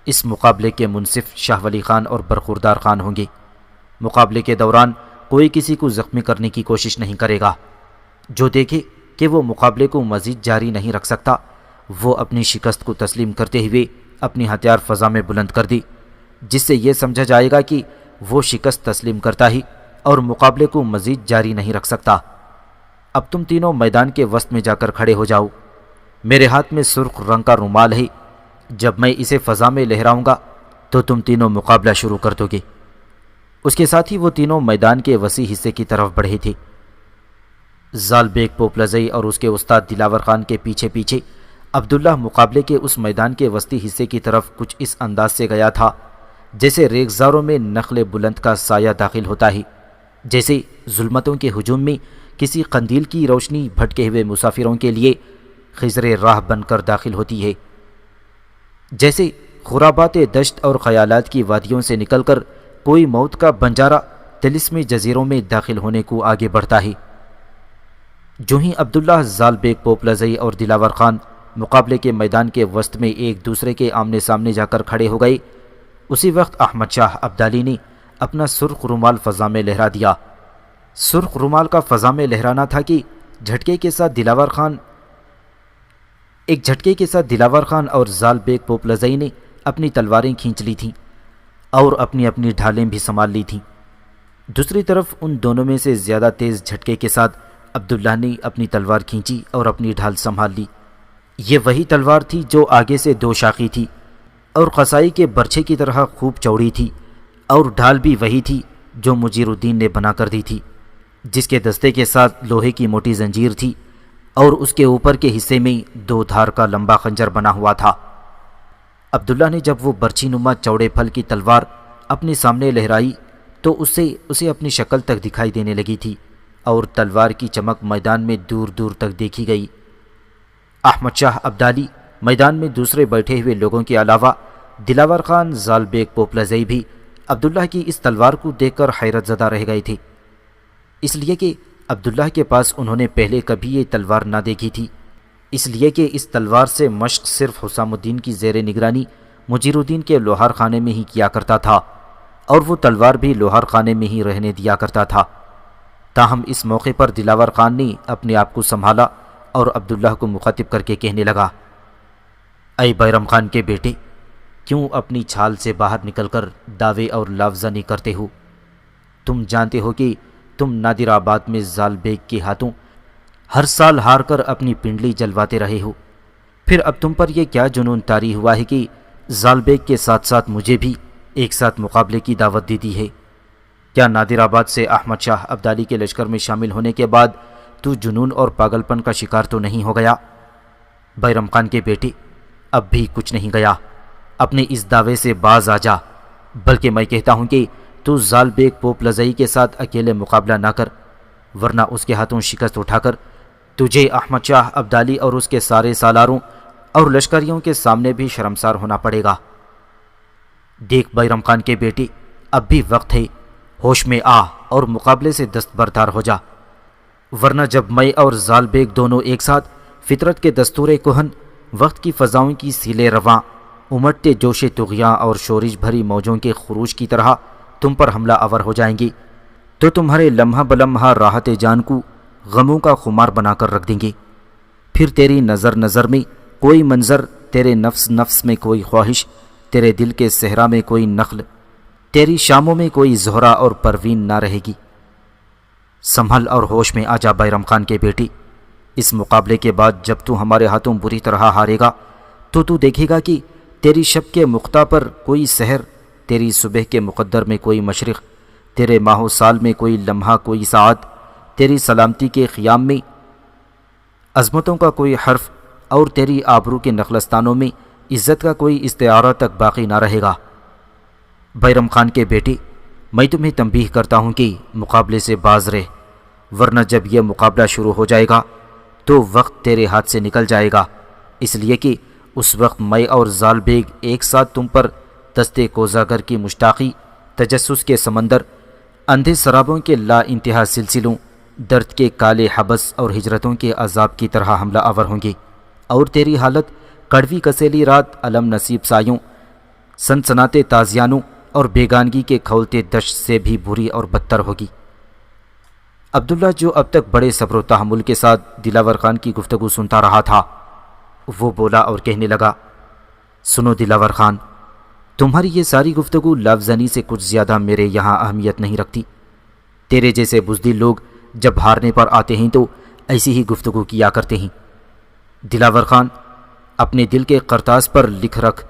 اس مقابلے کے منصف شاہ ولی خان اور برخوردار خان ہوں گے۔ مقابلے کے دوران کوئی کسی کو زخمی کرنے کی کوشش نہیں کرے گا۔ جو دیکھے کہ وہ مقابلے کو مزید جاری نہیں رکھ سکتا، وہ اپنی شکست کو تسلیم کرتے ہوئے اپنی ہتھیار فضا میں بلند کر دی، جس سے یہ سمجھا جائے گا کہ وہ شکست تسلیم کرتا ہی اور مقابلے کو مزید جاری نہیں رکھ سکتا۔ اب تم تینوں میدان کے وسط میں جا کر کھڑے ہو جاؤ۔ میرے ہاتھ میں سرخ رنگ کا رومال ہے، جب میں اسے فضا میں لہراؤں گا تو تم تینوں مقابلہ شروع کر دو گے۔ اس کے ساتھ ہی وہ تینوں میدان کے وسیع حصے کی طرف بڑھے تھے۔ زال بیگ پوپلزئی اور اس کے استاد دلاور خان کے پیچھے پیچھے عبداللہ مقابلے کے اس میدان کے وسطی حصے کی طرف کچھ اس انداز سے گیا تھا جیسے ریگزاروں میں نخل بلند کا سایہ داخل ہوتا ہے، جیسے ظلمتوں کے ہجوم میں کسی قندیل کی روشنی بھٹکے ہوئے مسافروں کے لیے خضر راہ بن کر داخل ہوتی ہے، جیسے خرابات دشت اور خیالات کی وادیوں سے نکل کر کوئی موت کا بنجارہ طلسمی جزیروں میں داخل ہونے کو آگے بڑھتا ہے۔ جو ہی عبداللہ زال بیگ پوپلزئی اور دلاور خان مقابلے کے میدان کے وسط میں ایک دوسرے کے آمنے سامنے جا کر کھڑے ہو گئے، اسی وقت احمد شاہ ابدالی نے اپنا سرخ رومال فضا میں لہرا دیا۔ سرخ رومال کا فضا میں لہرانا تھا کہ ایک جھٹکے کے ساتھ دلاور خان اور زال بیگ پوپلزئی نے اپنی تلواریں کھینچ لی تھیں اور اپنی اپنی ڈھالیں بھی سنبھال لی تھیں۔ دوسری طرف ان دونوں میں سے زیادہ تیز جھٹکے کے ساتھ عبداللہ نے اپنی تلوار کھینچی اور اپنی ڈھال سنبھال لی۔ یہ وہی تلوار تھی جو آگے سے دو شاخی تھی اور قصائی کے برچھے کی طرح خوب چوڑی تھی، اور ڈھال بھی وہی تھی جو مجیر الدین نے بنا کر دی تھی، جس کے دستے کے ساتھ لوہے کی موٹی زنجیر تھی اور اس کے اوپر کے حصے میں دو دھار کا لمبا خنجر بنا ہوا تھا۔ عبداللہ نے جب وہ برچھی نما چوڑے پھل کی تلوار اپنے سامنے لہرائی تو اسے اپنی شکل تک دکھائی دینے لگی تھی اور تلوار کی چمک میدان میں دور دور تک دیکھی گئی۔ احمد شاہ ابدالی میدان میں دوسرے بیٹھے ہوئے لوگوں کے علاوہ دلاور خان، زال بیگ پوپلزئی بھی عبداللہ کی اس تلوار کو دیکھ کر حیرت زدہ رہ گئے تھے، اس لیے کہ عبداللہ کے پاس انہوں نے پہلے کبھی یہ تلوار نہ دیکھی تھی، اس لیے کہ اس تلوار سے مشق صرف حسام الدین کی زیر نگرانی مجیر الدین کے لوہار خانے میں ہی کیا کرتا تھا، اور وہ تلوار بھی لوہار خانے میں ہی رہنے دیا کرتا تھا۔ تاہم اس موقع پر دلاور خان نے اپنے آپ کو سنبھالا اور عبداللہ کو مخاطب کر کے کہنے لگا، اے بیرم خان کے بیٹے، کیوں اپنی چھال سے باہر نکل کر دعوے اور لافزانی کرتے ہو؟ تم جانتے ہو کہ تم نادر آباد میں زال بیگ کے ہاتھوں ہر سال ہار کر اپنی پنڈلی جلواتے رہے ہو، پھر اب تم پر یہ کیا جنون طاری ہوا ہے کہ زال بیگ کے ساتھ ساتھ مجھے بھی ایک ساتھ مقابلے کی دعوت دے دی ہے؟ کیا نادر آباد سے احمد شاہ ابدالی کے لشکر میں شامل ہونے کے بعد تو جنون اور پاگل پن کا شکار تو نہیں ہو گیا؟ بیرم خان کے بیٹے، اب بھی کچھ نہیں گیا، اپنے اس دعوے سے باز آ جا، بلکہ میں کہتا ہوں کہ تو زال بیگ پوپلزئی کے ساتھ اکیلے مقابلہ نہ کر، ورنہ اس کے ہاتھوں شکست اٹھا کر تجھے احمد شاہ ابدالی اور اس کے سارے سالاروں اور لشکریوں کے سامنے بھی شرمسار ہونا پڑے گا۔ دیکھ بیرم خان کے بیٹے، اب بھی وقت ہے، ہوش میں آ اور مقابلے سے دستبردار ہو جا، ورنہ جب میں اور زال بیگ دونوں ایک ساتھ فطرت کے دستور کہن، وقت کی فضاؤں کی سیلے رواں، امٹتے جوش طغیاں اور شورش بھری موجوں کے خروج کی طرح تم پر حملہ آور ہو جائیں گے تو تمہارے لمحہ بلمحہ راحت جان کو غموں کا خمار بنا کر رکھ دیں گے۔ پھر تیری نظر میں کوئی منظر، تیرے نفس میں کوئی خواہش، تیرے دل کے صحرا میں کوئی نخل، تیری شاموں میں کوئی زہرہ اور پروین نہ رہے گی۔ سنبھل اور ہوش میں آ جا بیرم خان کے بیٹی، اس مقابلے کے بعد جب تو ہمارے ہاتھوں بری طرح ہارے گا تو دیکھے گا کہ تیری شب کے مختہ پر کوئی سحر، تیری صبح کے مقدر میں کوئی مشرق، تیرے ماہ و سال میں کوئی لمحہ، کوئی ساعت، تیری سلامتی کے خیام میں عظمتوں کا کوئی حرف، اور تیری آبرو کے نخلستانوں میں عزت کا کوئی استعارہ تک باقی نہ رہے گا۔ بیرم خان کے بیٹے، میں تمہیں تنبیہ کرتا ہوں کہ مقابلے سے باز رہ، ورنہ جب یہ مقابلہ شروع ہو جائے گا تو وقت تیرے ہاتھ سے نکل جائے گا، اس لیے کہ اس وقت میں اور زال بیگ ایک ساتھ تم پر دستے کوزاگر کی مشتاقی، تجسس کے سمندر، اندھے سرابوں کے لا انتہا سلسلوں، درد کے کالے حبس اور ہجرتوں کے عذاب کی طرح حملہ آور ہوں گے، اور تیری حالت کڑوی کسیلی رات، علم نصیب سایوں، سنسناتے تازیانوں اور بیگانگی کے کھولتے دشت سے بھی بری اور بدتر ہوگی۔ عبداللہ، جو اب تک بڑے صبر و تحمل کے ساتھ دلاور خان کی گفتگو سنتا رہا تھا، وہ بولا اور کہنے لگا، سنو دلاور خان، تمہاری یہ ساری گفتگو لفظنی سے کچھ زیادہ میرے یہاں اہمیت نہیں رکھتی۔ تیرے جیسے بزدل لوگ جب ہارنے پر آتے ہیں تو ایسی ہی گفتگو کیا کرتے ہیں، دلاور خان اپنے دل کے کرتاز پر لکھ رکھ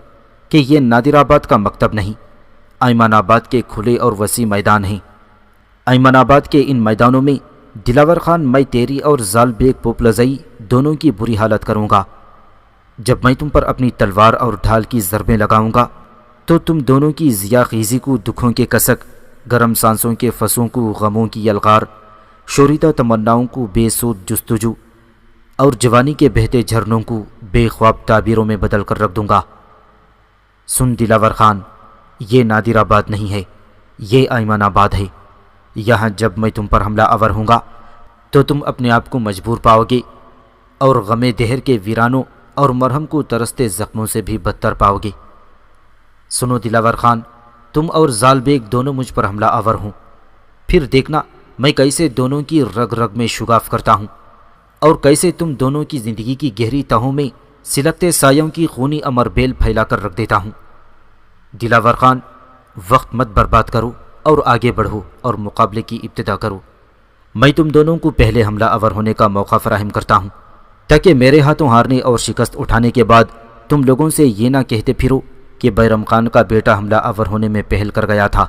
کہ یہ نادر آباد کا مکتب نہیں، ایمن آباد کے کھلے اور وسیع میدان ہیں۔ ایمن آباد کے ان میدانوں میں دلاور خان میں تیری اور زال بیگ پوپلزئی دونوں کی بری حالت کروں گا۔ جب میں تم پر اپنی تلوار اور ڈھال کی ضربیں لگاؤں گا تو تم دونوں کی ضیا خیزی کو دکھوں کے کسک، گرم سانسوں کے فسوں کو غموں کی یلغار، شوریدہ تمناؤں کو بے سود جستجو اور جوانی کے بہتے جھرنوں کو بے خواب تعبیروں میں بدل کر رکھ دوں گا۔ سن دلاور خان، یہ نادر آباد نہیں ہے، یہ ایمن آباد ہے۔ یہاں جب میں تم پر حملہ آور ہوں گا تو تم اپنے آپ کو مجبور پاؤ گے اور غم دہر کے ویرانوں اور مرہم کو ترستے زخموں سے بھی بدتر پاؤ گے۔ سنو دلاور خان، تم اور زال بیگ دونوں مجھ پر حملہ آور ہوں، پھر دیکھنا میں کیسے دونوں کی رگ رگ میں شگاف کرتا ہوں اور کیسے تم دونوں کی زندگی کی گہری تہوں میں سلگتے سایوں کی خونی امر بیل پھیلا کر رکھ دیتا ہوں۔ دلاور خان، وقت مت برباد کرو اور آگے بڑھو اور مقابلے کی ابتدا کرو۔ میں تم دونوں کو پہلے حملہ آور ہونے کا موقع فراہم کرتا ہوں تاکہ میرے ہاتھوں ہارنے اور شکست اٹھانے کے بعد تم لوگوں سے یہ نہ کہتے پھرو کہ بیرم خان کا بیٹا حملہ آور ہونے میں پہل کر گیا تھا،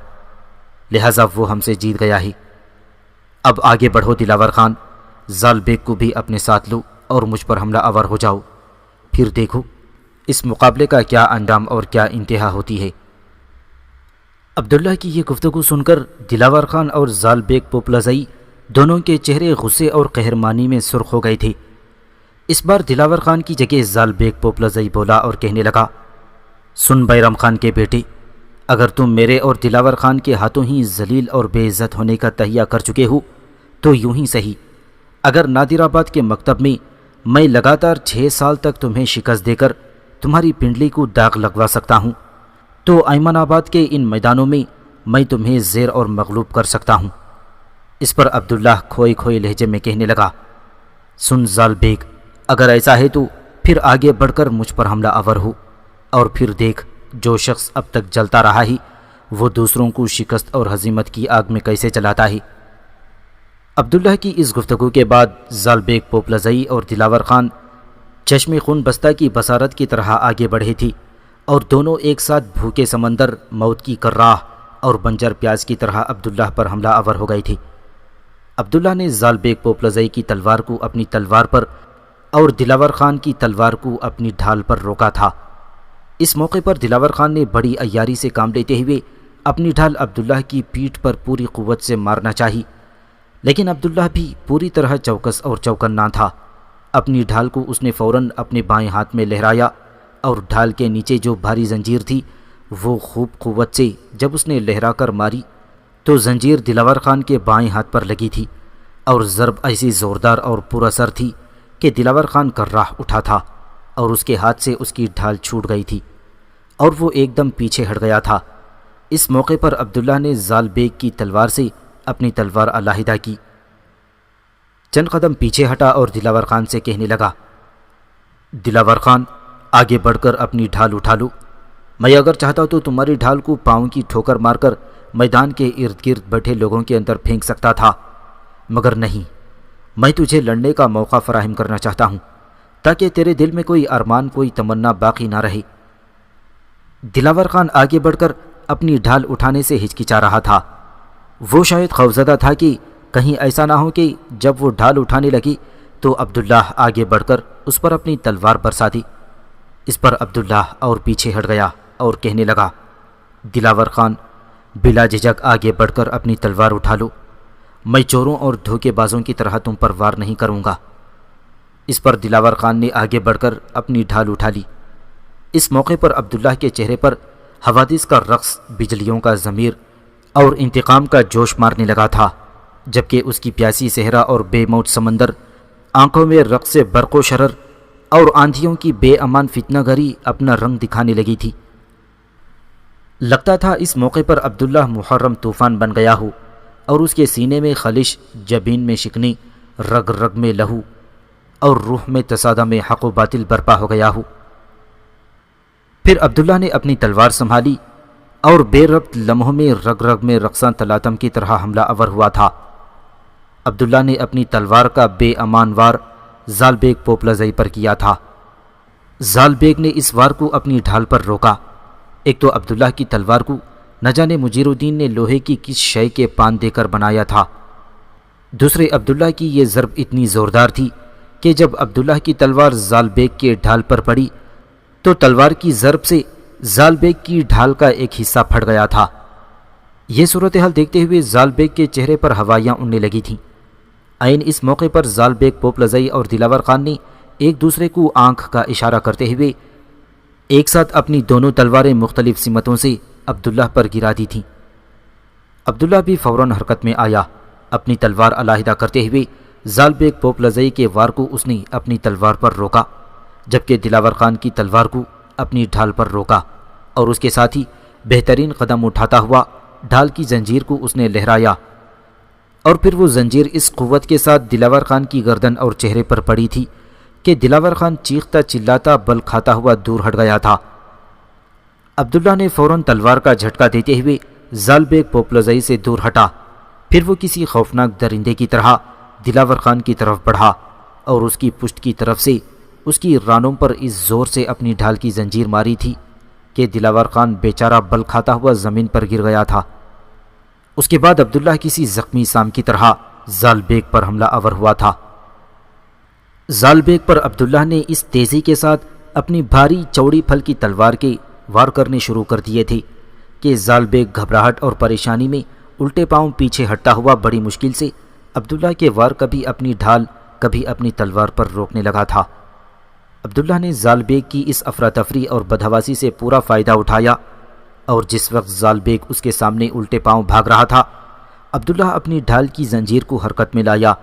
لہٰذا وہ ہم سے جیت گیا ہے۔ اب آگے بڑھو دلاور خان، زال بیگ کو بھی اپنے ساتھ لو اور مجھ پر حملہ آور ہو جاؤ، پھر دیکھو اس مقابلے کا کیا انجام اور کیا انتہا ہوتی ہے۔ عبداللہ کی یہ گفتگو سن کر دلاور خان اور زال بیگ پوپلزئی دونوں کے چہرے غصے اور قہرمانی میں سرخ ہو گئے تھے۔ اس بار دلاور خان کی جگہ زال بیگ پوپلزئی بولا اور کہنے لگا، سن بیرم خان کے بیٹے، اگر تم میرے اور دلاور خان کے ہاتھوں ہی ذلیل اور بے عزت ہونے کا تہیہ کر چکے ہو تو یوں ہی صحیح، اگر نادر آباد کے مکتب میں لگاتار 6 سال تک تمہیں شکست دے کر تمہاری پنڈلی کو داغ لگوا سکتا ہوں تو ایمن آباد کے ان میدانوں میں تمہیں زیر اور مغلوب کر سکتا ہوں۔ اس پر عبداللہ کھوئے کھوئے لہجے میں کہنے لگا، سن زال بیگ، اگر ایسا ہے تو پھر آگے بڑھ کر مجھ پر حملہ آور ہو اور پھر دیکھ جو شخص اب تک جلتا رہا ہے وہ دوسروں کو شکست اور ہزیمت کی آگ میں کیسے چلاتا ہے۔ عبداللہ کی اس گفتگو کے بعد زال بیگ پوپلزئی اور دلاور خان چشم خون بستہ کی بصارت کی طرح آگے بڑھے تھی اور دونوں ایک ساتھ بھوکے سمندر، موت کی کراہ اور بنجر پیاز کی طرح عبداللہ پر حملہ آور ہو گئی تھی۔ عبداللہ نے زال بیگ پوپلزئی کی تلوار کو اپنی تلوار پر اور دلاور خان کی تلوار کو اپنی ڈھال پر روکا تھا۔ اس موقع پر دلاور خان نے بڑی عیاری سے کام لیتے ہوئے اپنی ڈھال عبداللہ کی پیٹھ پر پوری قوت سے مارنا چاہی، لیکن عبداللہ بھی پوری طرح چوکس اور چوکنا تھا۔ اپنی ڈھال کو اس نے فوراً اپنے بائیں ہاتھ میں لہرایا اور ڈھال کے نیچے جو بھاری زنجیر تھی وہ خوب قوت سے جب اس نے لہرا کر ماری تو زنجیر دلاور خان کے بائیں ہاتھ پر لگی تھی اور ضرب ایسی زوردار اور پر اثر تھی کہ دلاور خان کرراہ اٹھا تھا اور اس کے ہاتھ سے اس کی ڈھال چھوٹ گئی تھی اور وہ ایک دم پیچھے ہٹ گیا تھا۔ اس موقع پر عبداللہ نے زال بیگ کی تلوار سے اپنی تلوار علیحدہ کی، چند قدم پیچھے ہٹا اور دلاور خان سے کہنے لگا، دلاور خان، آگے بڑھ کر اپنی ڈھال اٹھا لو۔ میں اگر چاہتا تو تمہاری ڈھال کو پاؤں کی ٹھوکر مار کر میدان کے ارد گرد بیٹھے لوگوں کے اندر پھینک سکتا تھا، مگر نہیں، میں تجھے لڑنے کا موقع فراہم کرنا چاہتا ہوں تاکہ تیرے دل میں کوئی ارمان، کوئی تمنا باقی نہ رہے۔ دلاور خان آگے بڑھ کر اپنی ڈھال اٹھانے سے ہچکچا رہا تھا۔ وہ شاید خوفزدہ تھا کہ کہیں ایسا نہ ہو کہ جب وہ ڈھال اٹھانے لگی تو عبداللہ آگے بڑھ کر اس پر اپنی تلوار برسا دی۔ اس پر عبداللہ اور پیچھے ہٹ گیا اور کہنے لگا، دلاور خان، بلا جھجک آگے بڑھ کر اپنی تلوار اٹھا لو، میں چوروں اور دھوکے بازوں کی طرح تم پر وار نہیں کروں گا۔ اس پر دلاور خان نے آگے بڑھ کر اپنی ڈھال اٹھا لی۔ اس موقع پر عبداللہ کے چہرے پر حوادث کا رقص، بجلیوں کا ضمیر اور انتقام کا جوش مارنے لگا تھا، جبکہ اس کی پیاسی صحرا اور بے موت سمندر، آنکھوں میں رقص برق و شرر اور آندھیوں کی بے امان فتنہ گری اپنا رنگ دکھانے لگی تھی۔ لگتا تھا اس موقع پر عبداللہ محرم طوفان بن گیا ہو اور اس کے سینے میں خلش، جبین میں شکنی، رگ رگ میں لہو اور روح میں تصادم حق و باطل برپا ہو گیا ہو۔ پھر عبداللہ نے اپنی تلوار سنبھالی اور بے ربط لمحوں میں رگ رگ میں رقصاں تلاتم کی طرح حملہ آور ہوا تھا۔ عبداللہ نے اپنی تلوار کا بے امان وار زال بیگ پوپلزئی پر کیا تھا۔ زال بیگ نے اس وار کو اپنی ڈھال پر روکا۔ ایک تو عبداللہ کی تلوار کو نہ جانے مجیر الدین نے لوہے کی کس شے کے پان دے کر بنایا تھا، دوسرے عبداللہ کی یہ ضرب اتنی زوردار تھی کہ جب عبداللہ کی تلوار زال بیگ کے ڈھال پر پڑی تو تلوار کی ضرب سے زال بیگ کی ڈھال کا ایک حصہ پھٹ گیا تھا۔ یہ صورتحال دیکھتے ہوئے زال بیگ کے چہرے پر ہوائیاں اڑنے لگی تھیں۔ عین اس موقع پر زال بیگ پوپلزئی اور دلاور خان نے ایک دوسرے کو آنکھ کا اشارہ کرتے ہوئے ایک ساتھ اپنی دونوں تلواریں مختلف سمتوں سے عبداللہ پر گرا دی تھیں۔ عبداللہ بھی فوراً حرکت میں آیا۔ اپنی تلوار علیحدہ کرتے ہوئے زال بیگ پوپلزئی کے وار کو اس نے اپنی تلوار پر روکا، جبکہ دلاور خان کی تلوار کو اپنی ڈھال پر روکا، اور اس کے ساتھ ہی بہترین قدم اٹھاتا ہوا ڈھال کی زنجیر کو اس نے لہرایا، اور پھر وہ زنجیر اس قوت کے ساتھ دلاور خان کی گردن اور چہرے پر پڑی تھی کہ دلاور خان چیختا چلاتا بل کھاتا ہوا دور ہٹ گیا تھا۔ عبداللہ نے فوراً تلوار کا جھٹکا دیتے ہوئے زال بیگ پوپلزئی سے دور ہٹا، پھر وہ کسی خوفناک درندے کی طرح دلاور خان کی طرف بڑھا اور اس کی پشت کی طرف سے اس کی رانوں پر اس زور سے اپنی ڈھال کی زنجیر ماری تھی کہ دلاور خان بیچارہ بل کھاتا ہوا زمین پر گر گیا تھا۔ اس کے بعد عبداللہ کسی زخمی سام کی طرح زال بیگ پر حملہ آور ہوا تھا۔ زال بیگ پر عبداللہ نے اس تیزی کے ساتھ اپنی بھاری چوڑی پھل کی تلوار کے وار کرنے شروع کر دیے تھے کہ زال بیگ گھبراہٹ اور پریشانی میں الٹے پاؤں پیچھے ہٹتا ہوا بڑی مشکل سے عبداللہ کے وار کبھی اپنی ڈھال کبھی اپنی تلوار پر روکنے لگا تھا۔ عبداللہ نے زال بیگ کی اس افراتفری اور بدحواسی سے پورا فائدہ اٹھایا، اور جس وقت زال بیگ اس کے سامنے الٹے پاؤں بھاگ رہا تھا، عبداللہ اپنی ڈھال کی زنجیر کو حرکت میں لایا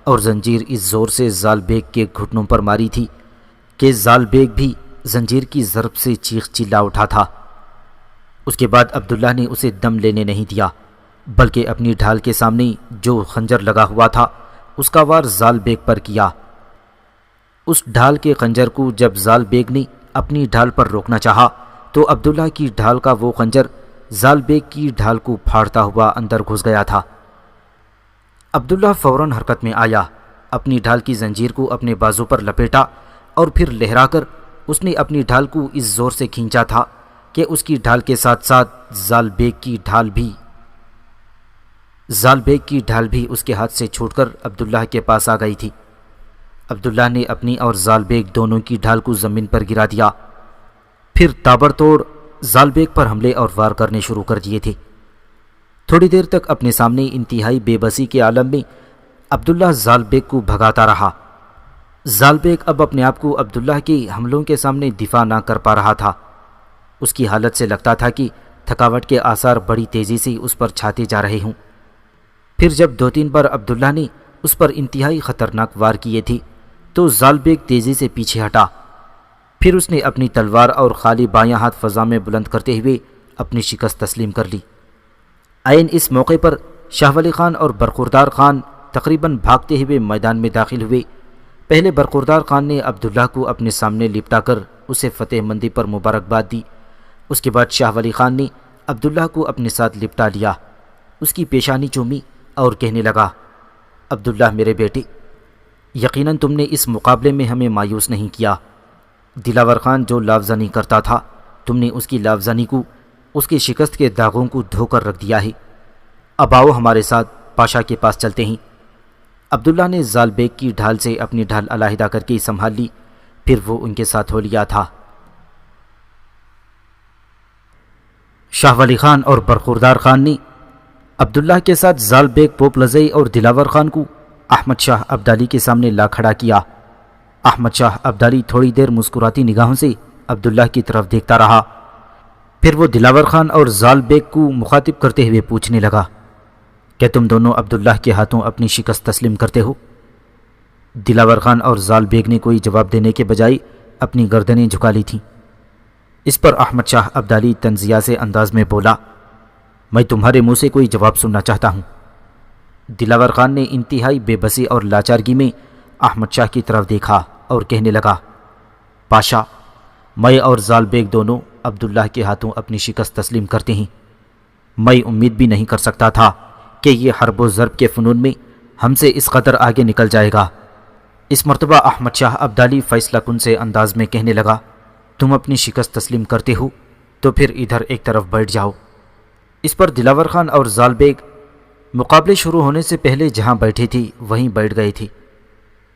اور زنجیر اس زور سے زال بیگ کے گھٹنوں پر ماری تھی کہ زال بیگ بھی زنجیر کی ضرب سے چیخ چلا اٹھا تھا۔ اس کے بعد عبداللہ نے اسے دم لینے نہیں دیا، بلکہ اپنی ڈھال کے سامنے جو خنجر لگا ہوا تھا اس کا وار زال بیگ پر کیا۔ اس ڈھال کے خنجر کو جب زال بیگ نے اپنی ڈھال پر روکنا چاہا تو عبداللہ کی ڈھال کا وہ خنجر زال بیگ کی ڈھال کو پھاڑتا ہوا اندر گھس گیا تھا۔ عبداللہ فوراً حرکت میں آیا، اپنی ڈھال کی زنجیر کو اپنے بازو پر لپیٹا اور پھر لہرا کر اس نے اپنی ڈھال کو اس زور سے کھینچا تھا کہ اس کی ڈھال کے ساتھ ساتھ زال بیگ کی ڈھال بھی اس کے ہاتھ سے چھوٹ کر عبداللہ کے پاس آ گئی تھی۔ عبداللہ نے اپنی اور زال بیگ دونوں کی ڈھال کو زمین پر گرا دیا، پھر تابڑتوڑ زال بیگ پر حملے اور وار کرنے شروع کر دیے تھے۔ تھوڑی دیر تک اپنے سامنے انتہائی بے بسی کے عالم میں عبداللہ زال بیگ کو بھگاتا رہا۔ زال بیگ اب اپنے آپ کو عبداللہ کے حملوں کے سامنے دفاع نہ کر پا رہا تھا۔ اس کی حالت سے لگتا تھا کہ تھکاوٹ کے آثار بڑی تیزی سے اس پر چھاتے جا رہے ہوں۔ پھر جب 2-3 بار عبداللہ نے اس پر انتہائی خطرناک وار کیے تھے تو زال بیگ تیزی سے پیچھے ہٹا، پھر اس نے اپنی تلوار اور خالی بایاں ہاتھ فضا میں بلند کرتے ہوئے اپنی شکست تسلیم کر لی۔ عین اس موقع پر شاہ ولی خان اور برخوردار خان تقریباً بھاگتے ہوئے میدان میں داخل ہوئے۔ پہلے برخوردار خان نے عبداللہ کو اپنے سامنے لپٹا کر اسے فتح مندی پر مبارکباد دی۔ اس کے بعد شاہ ولی خان نے عبداللہ کو اپنے ساتھ لپٹا لیا، اس کی پیشانی چومی اور کہنے لگا، عبداللہ میرے بیٹے، یقیناً تم نے اس مقابلے میں ہمیں مایوس نہیں کیا۔ دلاور خان جو لافزنی کرتا تھا، تم نے اس کی لافزنی کو، اس کی شکست کے داغوں کو دھو کر رکھ دیا ہے۔ اب آؤ ہمارے ساتھ پاشا کے پاس چلتے ہیں۔ عبداللہ نے زال بیگ کی ڈھال سے اپنی ڈھال علیحدہ کر کے سنبھال لی، پھر وہ ان کے ساتھ ہو لیا تھا۔ شاہ ولی خان اور برخوردار خان نے عبداللہ کے ساتھ زال بیگ پوپلزئی اور دلاور خان کو احمد شاہ ابدالی کے سامنے لا کھڑا کیا۔ احمد شاہ ابدالی تھوڑی دیر مسکراتی نگاہوں سے عبداللہ کی طرف دیکھتا رہا، پھر وہ دلاور خان اور زال بیگ کو مخاطب کرتے ہوئے پوچھنے لگا، کیا تم دونوں عبداللہ کے ہاتھوں اپنی شکست تسلیم کرتے ہو؟ دلاور خان اور زال بیگ نے کوئی جواب دینے کے بجائے اپنی گردنیں جھکا لی تھیں۔ اس پر احمد شاہ ابدالی طنزیہ سے انداز میں بولا، میں تمہارے منہ سے کوئی جواب سننا چاہتا ہوں۔ دلاور خان نے انتہائی بے بسی اور لاچارگی میں احمد شاہ کی طرف دیکھا اور کہنے لگا، پاشا، میں اور زال بیگ دونوں عبداللہ کے ہاتھوں اپنی شکست تسلیم کرتے ہیں۔ میں امید بھی نہیں کر سکتا تھا کہ یہ حرب و ضرب کے فنون میں ہم سے اس قدر آگے نکل جائے گا۔ اس مرتبہ احمد شاہ ابدالی فیصلہ کن سے انداز میں کہنے لگا، تم اپنی شکست تسلیم کرتے ہو تو پھر ادھر ایک طرف بیٹھ جاؤ۔ اس پر دلاور خان اور زال بیگ مقابلے شروع ہونے سے پہلے جہاں بیٹھی تھی وہیں بیٹھ گئی تھی۔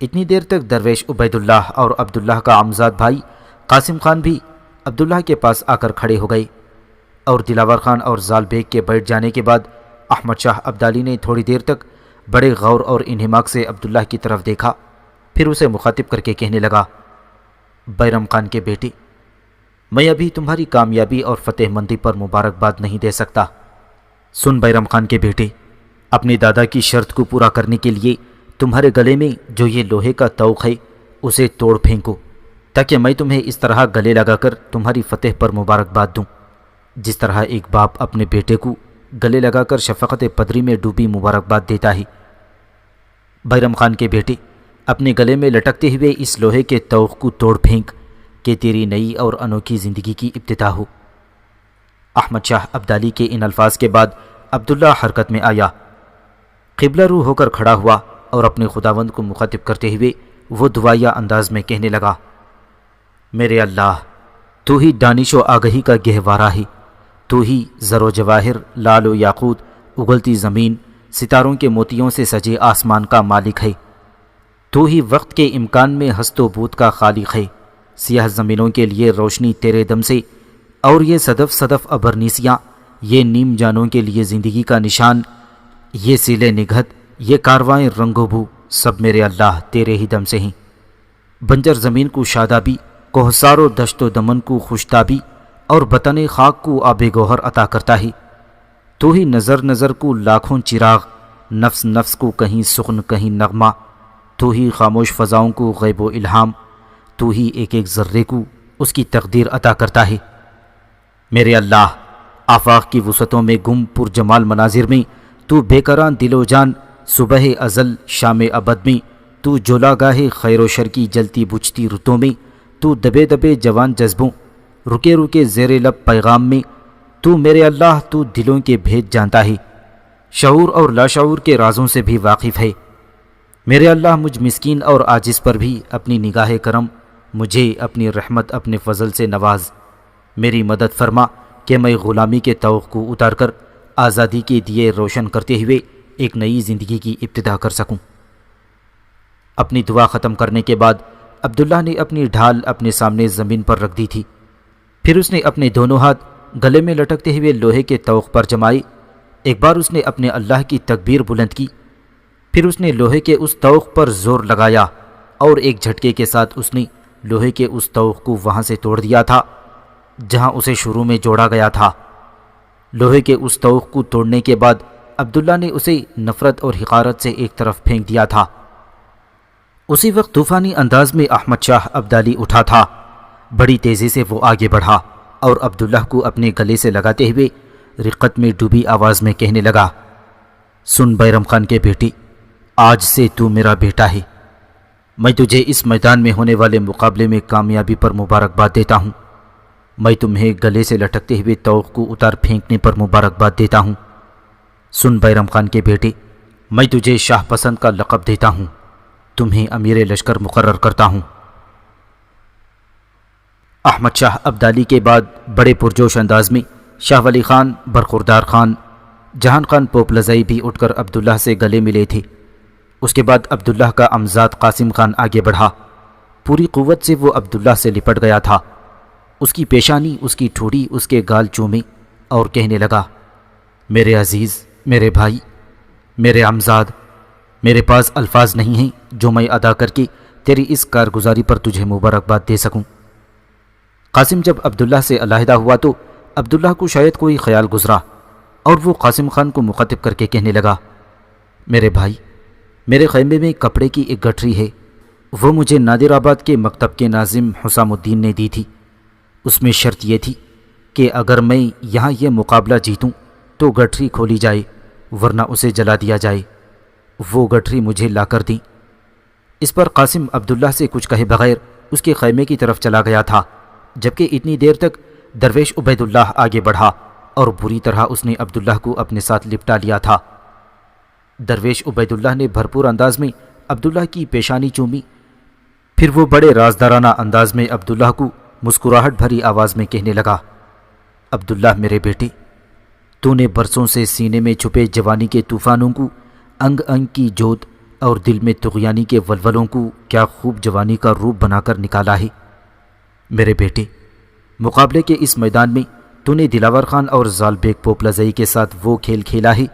اتنی دیر تک درویش عبید اللہ اور عبداللہ کا عمزاد بھائی قاسم خان بھی عبداللہ کے پاس آ کر کھڑے ہو گئے، اور دلاور خان اور زال بیگ کے بیٹھ جانے کے بعد احمد شاہ ابدالی نے تھوڑی دیر تک بڑے غور اور انہماک سے عبداللہ کی طرف دیکھا، پھر اسے مخاطب کر کے کہنے لگا، بیرم خان کے بیٹے، میں ابھی تمہاری کامیابی اور فتح مندی پر مبارکباد نہیں دے سکتا۔ سن بیرم خان کے بیٹے، اپنے دادا کی شرط کو پورا کرنے کے لیے تمہارے گلے میں جو یہ لوہے کا توق ہے اسے توڑ پھینکو، تاکہ میں تمہیں اس طرح گلے لگا کر تمہاری فتح پر مبارکباد دوں، جس طرح ایک باپ اپنے بیٹے کو گلے لگا کر شفقت پدری میں ڈوبی مبارکباد دیتا ہے۔ بیرم خان کے بیٹے، اپنے گلے میں لٹکتے ہوئے اس لوہے کے توق کو توڑ پھینک کہ تیری نئی اور انوکھی زندگی کی ابتدا ہو۔ احمد شاہ ابدالی کے ان الفاظ کے بعد عبداللہ حرکت میں آیا، قبلہ رو ہو کر کھڑا ہوا اور اپنے خداوند کو مخاطب کرتے ہوئے وہ دعائیا انداز میں کہنے لگا، میرے اللہ، تو ہی دانش و آگہی کا گہوارہ ہے، تو ہی زر و جواہر، لال و یاقوت، اگلتی زمین، ستاروں کے موتیوں سے سجے آسمان کا مالک ہے، تو ہی وقت کے امکان میں ہست و بود کا خالق ہے، سیاہ زمینوں کے لیے روشنی تیرے دم سے، اور یہ صدف صدف ابرنیسیاں، یہ نیم جانوں کے لیے زندگی کا نشان، یہ سیلے نگہت، یہ کاروائیں رنگ و بو، سب میرے اللہ تیرے ہی دم سے ہیں۔ بنجر زمین کو شادابی، کوہسار و دشت و دمن کو خوشتابی، اور بطن خاک کو آب گوہر عطا کرتا ہے۔ تو ہی نظر نظر کو لاکھوں چراغ، نفس نفس کو کہیں سخن کہیں نغمہ، تو ہی خاموش فضاؤں کو غیب و الہام، تو ہی ایک ایک ذرے کو اس کی تقدیر عطا کرتا ہے۔ میرے اللہ، آفاق کی وسعتوں میں گم پر جمال مناظر میں تو بے قرار دل و جان، صبح ازل شام ابد میں تو جولا گاہ خیر و شر کی جلتی بجھتی رتوں میں تو دبے دبے جوان جذبوں، رکے رکے زیر لب پیغام میں تو میرے اللہ تو دلوں کے بھید جانتا ہے، شعور اور لاشعور کے رازوں سے بھی واقف ہے۔ میرے اللہ، مجھ مسکین اور عاجز پر بھی اپنی نگاہ کرم، مجھے اپنی رحمت اپنے فضل سے نواز، میری مدد فرما کہ میں غلامی کے طوق کو اتار کر آزادی کے دیے روشن کرتے ہوئے ایک نئی زندگی کی ابتدا کر سکوں۔ اپنی دعا ختم کرنے کے بعد عبداللہ نے اپنی ڈھال اپنے سامنے زمین پر رکھ دی تھی، پھر اس نے اپنے دونوں ہاتھ گلے میں لٹکتے ہوئے لوہے کے توق پر جمائے، ایک بار اس نے اپنے اللہ کی تکبیر بلند کی، پھر اس نے لوہے کے اس توق پر زور لگایا اور ایک جھٹکے کے ساتھ اس نے لوہے کے اس توق کو وہاں سے توڑ دیا تھا جہاں اسے شروع میں جوڑا گیا تھا۔ لوہے کے اس توق کو توڑنے کے بعد عبداللہ نے اسے نفرت اور حقارت سے ایک طرف پھینک دیا تھا۔ اسی وقت طوفانی انداز میں احمد شاہ ابدالی اٹھا تھا، بڑی تیزی سے وہ آگے بڑھا اور عبداللہ کو اپنے گلے سے لگاتے ہوئے رقت میں ڈوبی آواز میں کہنے لگا، سن بیرم خان کے بیٹی، آج سے تو میرا بیٹا ہے، میں تجھے اس میدان میں ہونے والے مقابلے میں کامیابی پر مبارکباد دیتا ہوں، میں تمہیں گلے سے لٹکتے ہوئے توق کو اتار پھینکنے پر مبارکباد دیتا ہوں۔ سن بیرم خان کے بیٹے، میں تجھے شاہ پسند کا لقب دیتا ہوں، تمہیں امیر لشکر مقرر کرتا ہوں۔ احمد شاہ ابدالی کے بعد بڑے پرجوش انداز میں شاہ ولی خان، برخوردار خان، جہان خان پوپلزئی بھی اٹھ کر عبداللہ سے گلے ملے تھے۔ اس کے بعد عبداللہ کا عمزاد قاسم خان آگے بڑھا، پوری قوت سے وہ عبداللہ سے لپٹ گیا تھا، اس کی پیشانی، اس کی ٹھوڑی، اس کے گال چومے اور کہنے لگا، میرے عزیز، میرے بھائی، میرے عمزاد، میرے پاس الفاظ نہیں ہیں جو میں ادا کر کے تیری اس کارگزاری پر تجھے مبارکباد دے سکوں۔ قاسم جب عبداللہ سے علیحدہ ہوا تو عبداللہ کو شاید کوئی خیال گزرا اور وہ قاسم خان کو مخاطب کر کے کہنے لگا، میرے بھائی، میرے خیمے میں کپڑے کی ایک گٹھری ہے، وہ مجھے نادر آباد کے مکتب کے ناظم حسام الدین نے دی تھی، اس میں شرط یہ تھی کہ اگر میں یہاں یہ مقابلہ جیتوں تو گٹھری کھولی جائے ورنہ اسے جلا دیا جائے، وہ گٹھری مجھے لا کر دی۔ اس پر قاسم عبداللہ سے کچھ کہے بغیر اس کے خیمے کی طرف چلا گیا تھا، جبکہ اتنی دیر تک درویش عبید اللہ آگے بڑھا اور بری طرح اس نے عبداللہ کو اپنے ساتھ لپٹا لیا تھا۔ درویش عبید اللہ نے بھرپور انداز میں عبداللہ کی پیشانی چومی، پھر وہ بڑے رازدارانہ انداز میں عبداللہ کو مسکراہٹ بھری آواز میں کہنے لگا، عبداللہ میرے بیٹے، تو نے برسوں سے سینے میں چھپے جوانی کے طوفانوں کو، انگ انگ کی جوت اور دل میں طغیانی کے ولولوں کو کیا خوب جوانی کا روپ بنا کر نکالا ہے۔ میرے بیٹے، مقابلے کے اس میدان میں تو نے دلاور خان اور زال بیگ پوپلزئی کے ساتھ وہ کھیل کھیلا ہے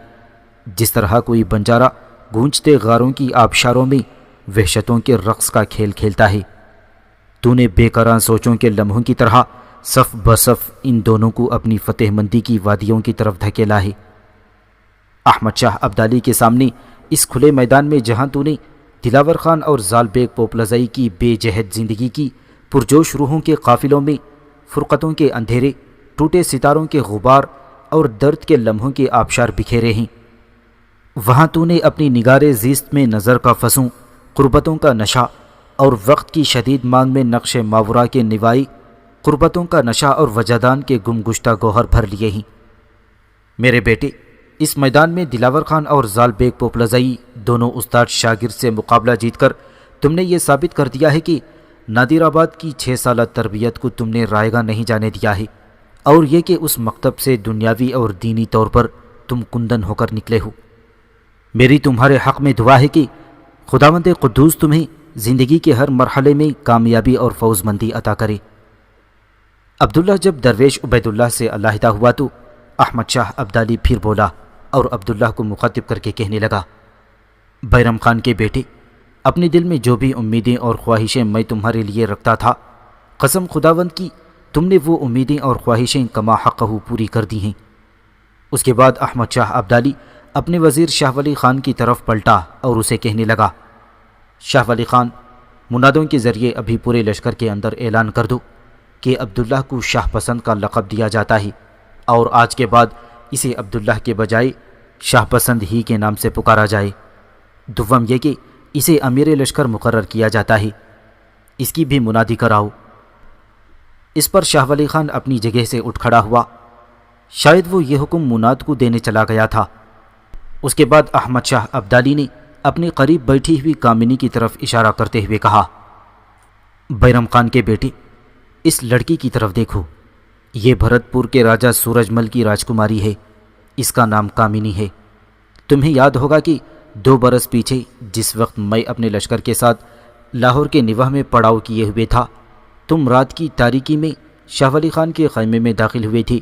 جس طرح کوئی بنجارہ گونجتے غاروں کی آبشاروں میں وحشتوں کے رقص کا کھیل کھیلتا ہے۔ تو نے بے قرار سوچوں کے لمحوں کی طرح صف بصف ان دونوں کو اپنی فتح مندی کی وادیوں کی طرف دھکیلا ہے۔ احمد شاہ ابدالی کے سامنے اس کھلے میدان میں جہاں تو نے دلاور خان اور زال بیگ پوپلزئی کی بے جہد زندگی کی پرجوش روحوں کے قافلوں میں فرقتوں کے اندھیرے، ٹوٹے ستاروں کے غبار اور درد کے لمحوں کے آبشار بکھیرے ہیں، وہاں تو نے اپنی نگار زیست میں نظر کا فسوں، قربتوں کا نشہ اور وقت کی شدید مانگ میں نقش ماورا کے نوائی، قربتوں کا نشہ اور وجدان کے گم گشتہ گوہر بھر لیے ہیں۔ میرے بیٹے، اس میدان میں دلاور خان اور زال بیگ پوپلزئی دونوں استاد شاگرد سے مقابلہ جیت کر تم نے یہ ثابت کر دیا ہے کہ نادر آباد کی 6 سالہ تربیت کو تم نے رائگاں نہیں جانے دیا ہے، اور یہ کہ اس مکتب سے دنیاوی اور دینی طور پر تم کندن ہو کر نکلے ہو۔ میری تمہارے حق میں دعا ہے کہ خداوند قدوس تمہیں زندگی کے ہر مرحلے میں کامیابی اور فوز مندی عطا کرے۔ عبداللہ جب درویش عبید اللہ سے علیحدہ ہوا تو احمد شاہ ابدالی پھر بولا اور عبداللہ کو مخاطب کر کے کہنے لگا، بیرم خان کے بیٹے، اپنے دل میں جو بھی امیدیں اور خواہشیں میں تمہارے لیے رکھتا تھا، قسم خداوند کی تم نے وہ امیدیں اور خواہشیں کما حقہ پوری کر دی ہیں۔ اس کے بعد احمد شاہ ابدالی اپنے وزیر شاہ ولی خان کی طرف پلٹا اور اسے کہنے لگا، شاہ ولی خان، منادوں کے ذریعے ابھی پورے لشکر کے اندر اعلان کر دو کہ عبداللہ کو شاہ پسند کا لقب دیا جاتا ہے، اور آج کے بعد اسے عبداللہ کے بجائے شاہ پسند ہی کے نام سے پکارا جائے۔ دوم یہ کہ اسے امیر لشکر مقرر کیا جاتا ہے، اس کی بھی منادی کراؤ۔ اس پر شاہ ولی خان اپنی جگہ سے اٹھ کھڑا ہوا، شاید وہ یہ حکم مناد کو دینے چلا گیا تھا۔ اس کے بعد احمد شاہ ابدالی نے اپنے قریب بیٹھی ہوئی کامنی کی طرف اشارہ کرتے ہوئے کہا، بیرم خان کے بیٹے، اس لڑکی کی طرف دیکھو، یہ بھرت پور کے راجہ سورج مل کی راجکماری ہے، اس کا نام کامنی ہے۔ تمہیں یاد ہوگا کہ 2 برس پیچھے جس وقت میں اپنے لشکر کے ساتھ لاہور کے نواح میں پڑاؤ کیے ہوئے تھا، تم رات کی تاریکی میں شاہ ولی خان کے خیمے میں داخل ہوئے تھے،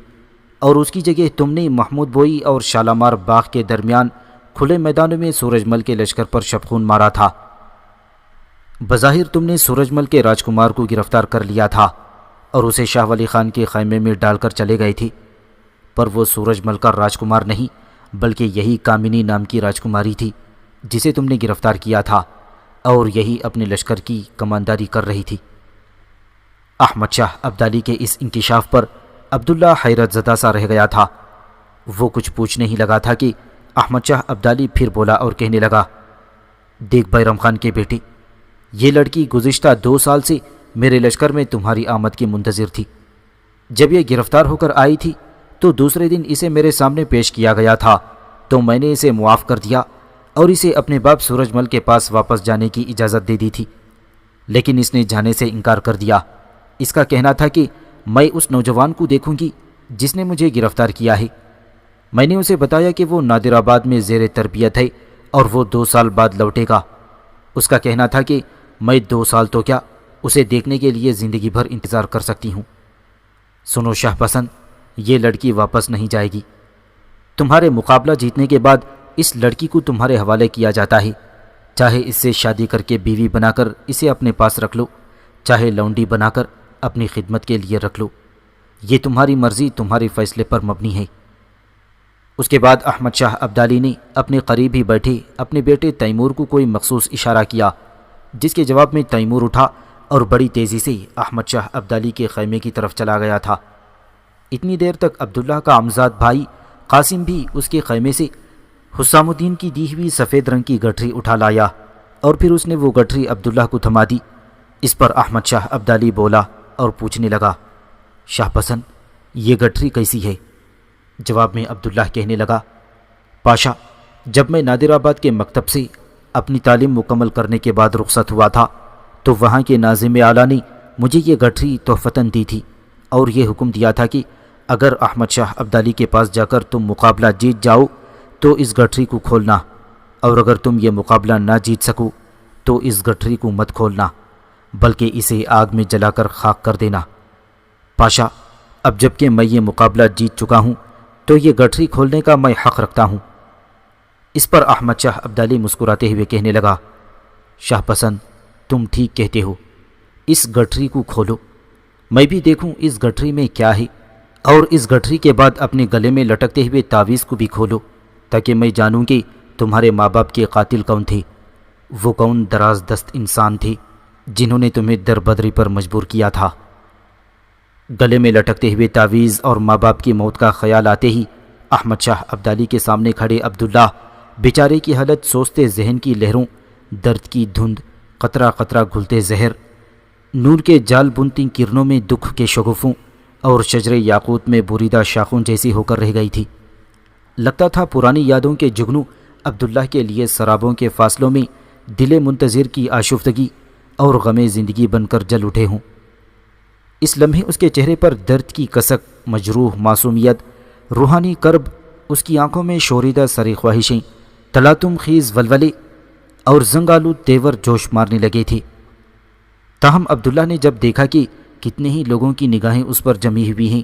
اور اس کی جگہ تم نے محمود بوئی اور شالامار باغ کے درمیان کھلے میدانوں میں سورج مل کے لشکر پر شبخون مارا تھا۔ بظاہر تم نے سورج مل کے راجکمار کو گرفتار کر لیا تھا اور اسے شاہ ولی خان کے خیمے میں ڈال کر چلے گئے تھے، پر وہ سورج مل کا راجکمار نہیں بلکہ یہی کامنی نام کی راجکماری تھی جسے تم نے گرفتار کیا تھا، اور یہی اپنے لشکر کی کمانداری کر رہی تھی۔ احمد شاہ ابدالی کے اس انکشاف پر عبداللہ حیرت زدہ سا رہ گیا تھا۔ وہ کچھ پوچھنے ہی لگا تھا کہ احمد شاہ ابدالی پھر بولا اور کہنے لگا، دیکھ بیرم خان کے بیٹے، یہ لڑکی گزشتہ 2 سال سے میرے لشکر میں تمہاری آمد کی منتظر تھی۔ جب یہ گرفتار ہو کر آئی تھی تو دوسرے دن اسے میرے سامنے پیش کیا گیا تھا، تو میں نے اسے معاف کر دیا اور اسے اپنے باپ سورج مل کے پاس واپس جانے کی اجازت دے دی تھی، لیکن اس نے جانے سے انکار کر دیا۔ اس کا کہنا تھا کہ میں اس نوجوان کو دیکھوں گی جس نے مجھے گرفتار کیا ہے۔ میں نے اسے بتایا کہ وہ نادر آباد میں زیر تربیت ہے اور وہ 2 سال بعد لوٹے گا۔ اس کا کہنا تھا کہ میں 2 سال تو کیا، اسے دیکھنے کے لیے زندگی بھر انتظار کر سکتی ہوں۔ سنو شاہ پسند، یہ لڑکی واپس نہیں جائے گی۔ تمہارے مقابلہ جیتنے کے بعد اس لڑکی کو تمہارے حوالے کیا جاتا ہے، چاہے اس سے شادی کر کے بیوی بنا کر اسے اپنے پاس رکھ لو، چاہے لونڈی بنا کر اپنی خدمت کے لیے رکھ لو، یہ تمہاری مرضی، تمہارے فیصلے پر مبنی ہے۔ اس کے بعد احمد شاہ ابدالی نے اپنے قریب ہی بیٹھے اپنے بیٹے تیمور کو کوئی مخصوص اشارہ کیا، جس کے جواب میں تیمور اٹھا اور بڑی تیزی سے احمد شاہ ابدالی کے خیمے کی طرف چلا گیا تھا۔ اتنی دیر تک عبداللہ کا عمزاد بھائی قاسم بھی اس کے خیمے سے حسام الدین کی دی ہوئی سفید رنگ کی گٹھری اٹھا لایا، اور پھر اس نے وہ گٹھری عبداللہ کو تھما دی۔ اس پر احمد شاہ ابدالی بولا اور پوچھنے لگا، شاہ پسند، یہ گٹھری کیسی ہے؟ جواب میں عبداللہ کہنے لگا، پاشا، جب میں نادر آباد کے مکتب سے اپنی تعلیم مکمل کرنے کے بعد رخصت ہوا تھا تو وہاں کے ناظم اعلیٰ نے مجھے یہ گٹھری تحفتاً دی تھی اور یہ حکم دیا تھا کہ اگر احمد شاہ ابدالی کے پاس جا کر تم مقابلہ جیت جاؤ تو اس گٹھری کو کھولنا، اور اگر تم یہ مقابلہ نہ جیت سکو تو اس گٹھری کو مت کھولنا بلکہ اسے آگ میں جلا کر خاک کر دینا۔ پاشا، اب جب کہ میں یہ مقابلہ جیت چکا ہوں تو یہ گٹھری کھولنے کا میں حق رکھتا ہوں۔ اس پر احمد شاہ ابدالی مسکراتے ہوئے کہنے لگا، شاہ پسند، تم ٹھیک کہتے ہو، اس گٹھری کو کھولو، میں بھی دیکھوں اس گٹھری میں کیا ہے، اور اس گٹھری کے بعد اپنے گلے میں لٹکتے ہوئے تعویذ کو بھی کھولو تاکہ میں جانوں کہ تمہارے ماں باپ کے قاتل کون تھے، وہ کون دراز دست انسان تھے جنہوں نے تمہیں در بدری پر مجبور کیا تھا۔ گلے میں لٹکتے ہوئے تعویذ اور ماں باپ کی موت کا خیال آتے ہی احمد شاہ ابدالی کے سامنے کھڑے عبداللہ بیچارے کی حالت سوچتے ذہن کی لہروں، درد کی دھند، قطرہ قطرہ گھلتے زہر، نور کے جال بنتی کرنوں میں دکھ کے شگوفوں اور شجر یاقوت میں بریدہ شاخوں جیسی ہو کر رہ گئی تھی۔ لگتا تھا پرانی یادوں کے جگنوں عبداللہ کے لیے سرابوں کے فاصلوں میں دل منتظر کی آشفتگی اور غم زندگی بن کر جل اٹھے ہوں۔ اس لمحے اس کے چہرے پر درد کی کسک، مجروح معصومیت، روحانی کرب، اس کی آنکھوں میں شوریدہ سری خواہشیں، تلاطم خیز ولولے اور زنگالو تیور جوش مارنے لگے تھے۔ تاہم عبداللہ نے جب دیکھا کہ کتنے ہی لوگوں کی نگاہیں اس پر جمی ہوئی ہیں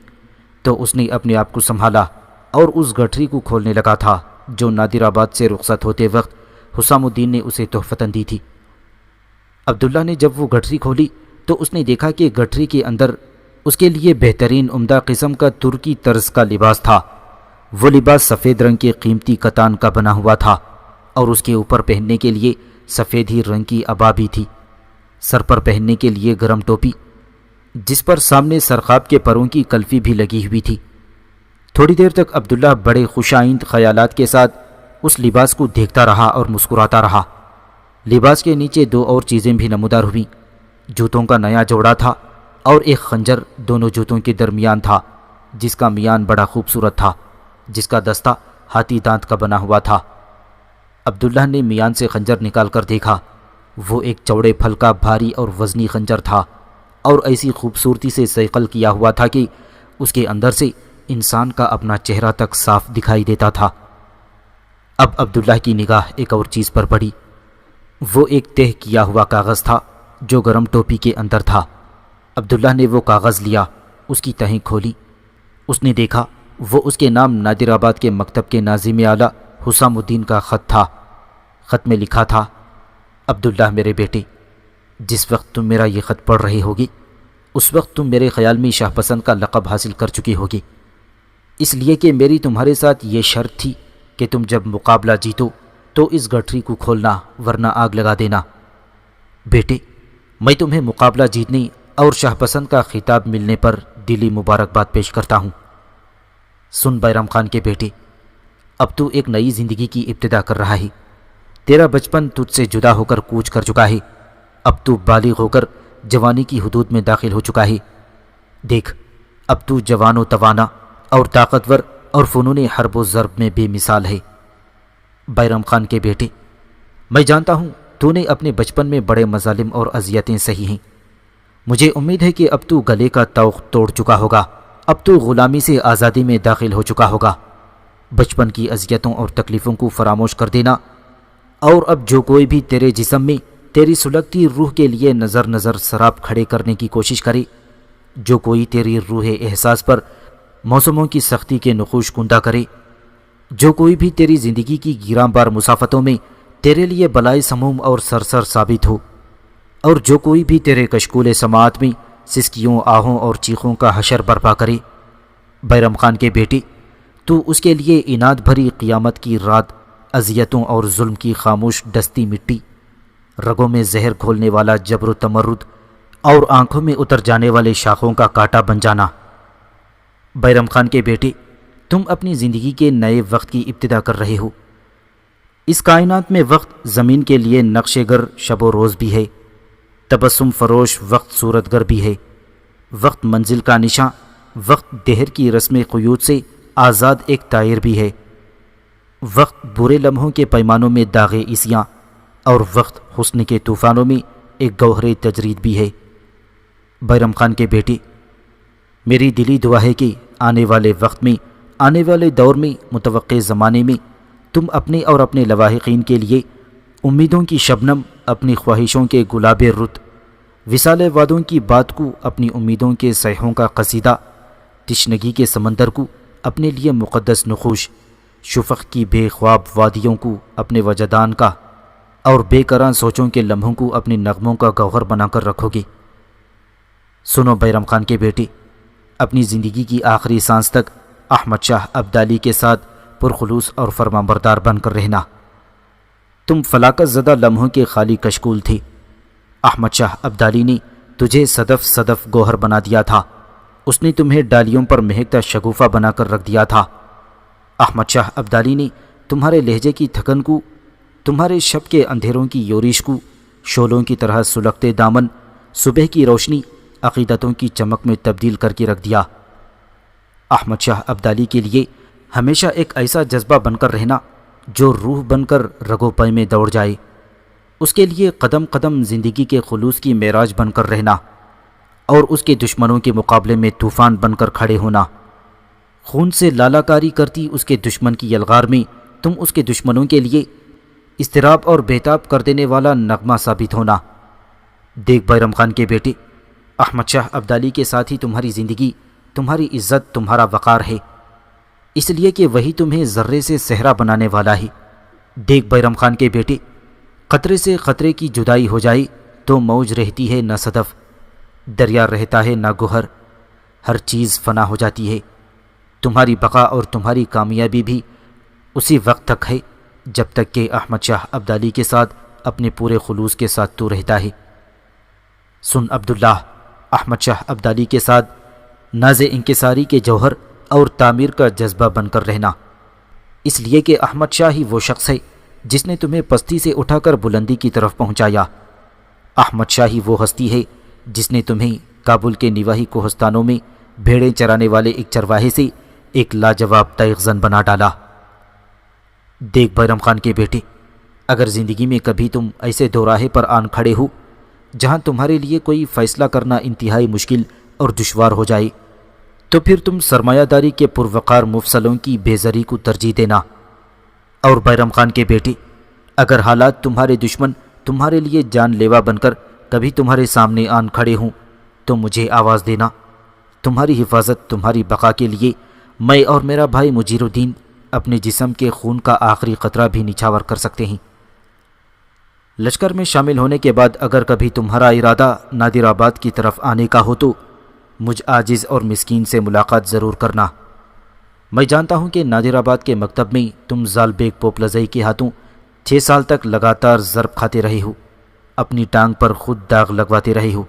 تو اس نے اپنے آپ کو سنبھالا اور اس گٹھری کو کھولنے لگا تھا جو نادر آباد سے رخصت ہوتے وقت حسام الدین نے اسے تحفتاً دی تھی۔ عبداللہ نے جب وہ گٹھری کھولی تو اس نے دیکھا کہ گٹھری کے اندر اس کے لیے بہترین عمدہ قسم کا ترکی طرز کا لباس تھا۔ وہ لباس سفید رنگ کے قیمتی کتان کا بنا ہوا تھا اور اس کے اوپر پہننے کے لیے سفید ہی رنگ کی عبا بھی تھی، سر پر پہننے کے لیے گرم ٹوپی جس پر سامنے سرخاب کے پروں کی کلفی بھی لگی ہوئی تھی۔ تھوڑی دیر تک عبداللہ بڑے خوش آئند خیالات کے ساتھ اس لباس کو دیکھتا رہا اور مسکراتا رہا۔ لباس کے نیچے دو اور چیزیں بھی نمودار ہوئیں، جوتوں کا نیا جوڑا تھا اور ایک خنجر دونوں جوتوں کے درمیان تھا جس کا میان بڑا خوبصورت تھا، جس کا دستہ ہاتھی دانت کا بنا ہوا تھا۔ عبداللہ نے میان سے خنجر نکال کر دیکھا، وہ ایک چوڑے پھل کا بھاری اور وزنی خنجر تھا اور ایسی خوبصورتی سے صیقل کیا ہوا تھا کہ اس کے اندر سے انسان کا اپنا چہرہ تک صاف دکھائی دیتا تھا۔ اب عبداللہ کی نگاہ ایک اور چیز پر پڑی، وہ ایک تہہ کیا ہوا کاغذ تھا جو گرم ٹوپی کے اندر تھا۔ عبداللہ نے وہ کاغذ لیا، اس کی تہیں کھولی، اس نے دیکھا وہ اس کے نام نادر آباد کے مکتب کے ناظم اعلیٰ حسام الدین کا خط تھا۔ خط میں لکھا تھا، عبداللہ میرے بیٹے، جس وقت تم میرا یہ خط پڑھ رہے ہوگی اس وقت تم میرے خیال میں شاہ پسند کا لقب حاصل کر چکی ہوگی، اس لیے کہ میری تمہارے ساتھ یہ شرط تھی کہ تم جب مقابلہ جیتو تو اس گٹھری کو کھولنا ورنہ آگ لگا دینا۔ بیٹے، میں تمہیں مقابلہ جیتنے اور شاہ پسند کا خطاب ملنے پر دلی مبارکباد پیش کرتا ہوں۔ سن بیرم خان کے بیٹے، اب تو ایک نئی زندگی کی ابتدا کر رہا ہے، تیرا بچپن تجھ سے جدا ہو کر کوچ کر چکا ہے، اب تو بالغ ہو کر جوانی کی حدود میں داخل ہو چکا ہے۔ دیکھ، اب تو جوان و توانا اور طاقتور اور فنون حرب و ضرب میں بے مثال ہے۔ بیرم خان کے بیٹے، میں جانتا ہوں تو نے اپنے بچپن میں بڑے مظالم اور اذیتیں سہی ہیں، مجھے امید ہے کہ اب تو گلے کا طوق توڑ چکا ہوگا، اب تو غلامی سے آزادی میں داخل ہو چکا ہوگا۔ بچپن کی اذیتوں اور تکلیفوں کو فراموش کر دینا، اور اب جو کوئی بھی تیرے جسم میں تیری سلگتی روح کے لیے نظر نظر سراب کھڑے کرنے کی کوشش کرے، جو کوئی تیری روح احساس پر موسموں کی سختی کے نقوش کندہ کرے، جو کوئی بھی تیری زندگی کی گیراں بار مسافتوں میں تیرے لیے بلائے سموم اور سرسر ثابت ہو، اور جو کوئی بھی تیرے کشکول سماعت میں سسکیوں، آہوں اور چیخوں کا حشر برپا کرے، بیرم خان کے بیٹے، تو اس کے لیے عناد بھری قیامت کی رات، اذیتوں اور ظلم کی خاموش ڈستی مٹی، رگوں میں زہر گھولنے والا جبر و تمرد اور آنکھوں میں اتر جانے والے شاخوں کا کانٹا بن جانا۔ بیرم خان کے بیٹے، تم اپنی زندگی کے نئے وقت کی ابتدا کر رہے ہو۔ اس کائنات میں وقت زمین کے لیے نقش گر شب و روز بھی ہے، تبسم فروش وقت صورت گر بھی ہے، وقت منزل کا نشاں، وقت دہر کی رسم قیود سے آزاد ایک طائر بھی ہے، وقت برے لمحوں کے پیمانوں میں داغے عیسیاں، اور وقت حسن کے طوفانوں میں ایک گوہر تجرید بھی ہے۔ بیرم خان کے بیٹے، میری دلی دعا ہے کہ آنے والے وقت میں، آنے والے دور میں، متوقع زمانے میں تم اپنے اور اپنے لواحقین کے لیے امیدوں کی شبنم، اپنی خواہشوں کے گلاب رت، وصال وعدوں کی بات کو اپنی امیدوں کے سیحوں کا قصیدہ، تشنگی کے سمندر کو اپنے لیے مقدس نقوش، شفق کی بے خواب وادیوں کو اپنے وجدان کا، اور بے قرار سوچوں کے لمحوں کو اپنے نغموں کا گوہر بنا کر رکھو گے۔ سنو بیرم خان کے بیٹے، اپنی زندگی کی آخری سانس تک احمد شاہ ابدالی کے ساتھ پرخلوص اور فرمانبردار بن کر رہنا۔ تم فلاکت زدہ لمحوں کے خالی کشکول تھے۔ احمد شاہ ابدالی نے تجھے صدف صدف گوہر بنا دیا تھا، اس نے تمہیں ڈالیوں پر مہکتا شگوفہ بنا کر رکھ دیا تھا۔ احمد شاہ ابدالی نے تمہارے لہجے کی تھکن کو، تمہارے شب کے اندھیروں کی یورش کو شعلوں کی طرح سلگتے دامن، صبح کی روشنی، عقیدتوں کی چمک میں تبدیل کر کے رکھ دیا۔ احمد شاہ ابدالی کے لیے ہمیشہ ایک ایسا جذبہ بن کر رہنا جو روح بن کر رگو پے میں دوڑ جائے، اس کے لیے قدم قدم زندگی کے خلوص کی معراج بن کر رہنا، اور اس کے دشمنوں کے مقابلے میں طوفان بن کر کھڑے ہونا۔ خون سے لالا کاری کرتی اس کے دشمن کی یلغار میں تم اس کے دشمنوں کے لیے اضطراب اور بےتاب کر دینے والا نغمہ ثابت ہونا۔ دیکھ بیرم خان کے بیٹے، احمد شاہ ابدالی کے ساتھ ہی تمہاری زندگی، تمہاری عزت، تمہارا وقار ہے، اس لیے کہ وہی تمہیں ذرے سے صحرا بنانے والا ہے۔ دیکھ بیرم خان کے بیٹے، قطرے سے قطرے کی جدائی ہو جائے تو موج رہتی ہے نہ صدف، دریا رہتا ہے نہ گوہر، ہر چیز فنا ہو جاتی ہے۔ تمہاری بقا اور تمہاری کامیابی بھی اسی وقت تک ہے جب تک کہ احمد شاہ ابدالی کے ساتھ اپنے پورے خلوص کے ساتھ تو رہتا ہے۔ سن عبداللہ، احمد شاہ ابدالی کے ساتھ ناز انکساری کے جوہر اور تعمیر کا جذبہ بن کر رہنا، اس لیے کہ احمد شاہ ہی وہ شخص ہے جس نے تمہیں پستی سے اٹھا کر بلندی کی طرف پہنچایا۔ احمد شاہ ہی وہ ہستی ہے جس نے تمہیں کابل کے نواحی کوہستانوں میں بھیڑیں چرانے والے ایک چرواہے سے ایک لاجواب تیغ زن بنا ڈالا۔ دیکھ بیرم خان کے بیٹے، اگر زندگی میں کبھی تم ایسے دوراہے پر آن کھڑے ہو جہاں تمہارے لیے کوئی فیصلہ کرنا انتہائی مشکل اور دشوار ہو جائے، تو پھر تم سرمایہ داری کے پروقار مفصلوں کی بے زری کو ترجیح دینا۔ اور بیرم خان کے بیٹے، اگر حالات، تمہارے دشمن تمہارے لیے جان لیوا بن کر کبھی تمہارے سامنے آن کھڑے ہوں تو مجھے آواز دینا۔ تمہاری حفاظت، تمہاری بقا کے لیے میں اور میرا بھائی مجیر الدین اپنے جسم کے خون کا آخری قطرہ بھی نچھاور کر سکتے ہیں۔ لشکر میں شامل ہونے کے بعد اگر کبھی تمہارا ارادہ نادر آباد کی طرف آنے کا ہو تو مجھ عاجز اور مسکین سے ملاقات ضرور کرنا۔ میں جانتا ہوں کہ نادر آباد کے مکتب میں تم زال بیگ پوپلزئی کے ہاتھوں 6 سال تک لگاتار ضرب کھاتے رہے ہو، اپنی ٹانگ پر خود داغ لگواتے رہے ہو۔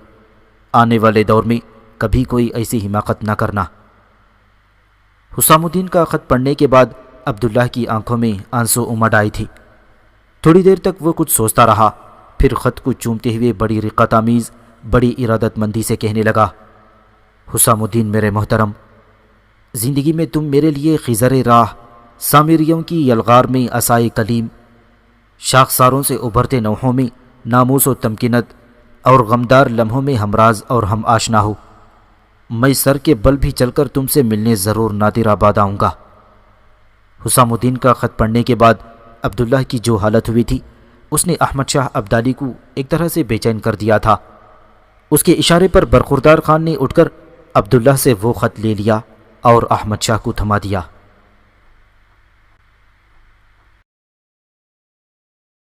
آنے والے دور میں کبھی کوئی ایسی حماقت نہ کرنا۔ حسام الدین کا خط پڑھنے کے بعد عبداللہ کی آنکھوں میں آنسو امڈ آئے تھے۔ تھوڑی دیر تک وہ کچھ سوچتا رہا، پھر خط کو چومتے ہوئے بڑی رقت آمیز، بڑی ارادت مندی سے کہنے لگا، حسام الدین میرے محترم، زندگی میں تم میرے لیے خضر راہ، سامریوں کی یلغار میں عصائے کلیم، شاخساروں سے ابھرتے نوحوں میں ناموس و تمکنت، اور غمدار لمحوں میں ہمراز اور ہم آشنا ہو۔ میں سر کے بل بھی چل کر تم سے ملنے ضرور نادر آباد آؤں گا۔ حسام الدین کا خط پڑھنے کے بعد عبداللہ کی جو حالت ہوئی تھی اس نے احمد شاہ ابدالی کو ایک طرح سے بے چین کر دیا تھا۔ اس کے اشارے پر برخوردار خان نے اٹھ کر عبداللہ سے وہ خط لے لیا اور احمد شاہ کو تھما دیا۔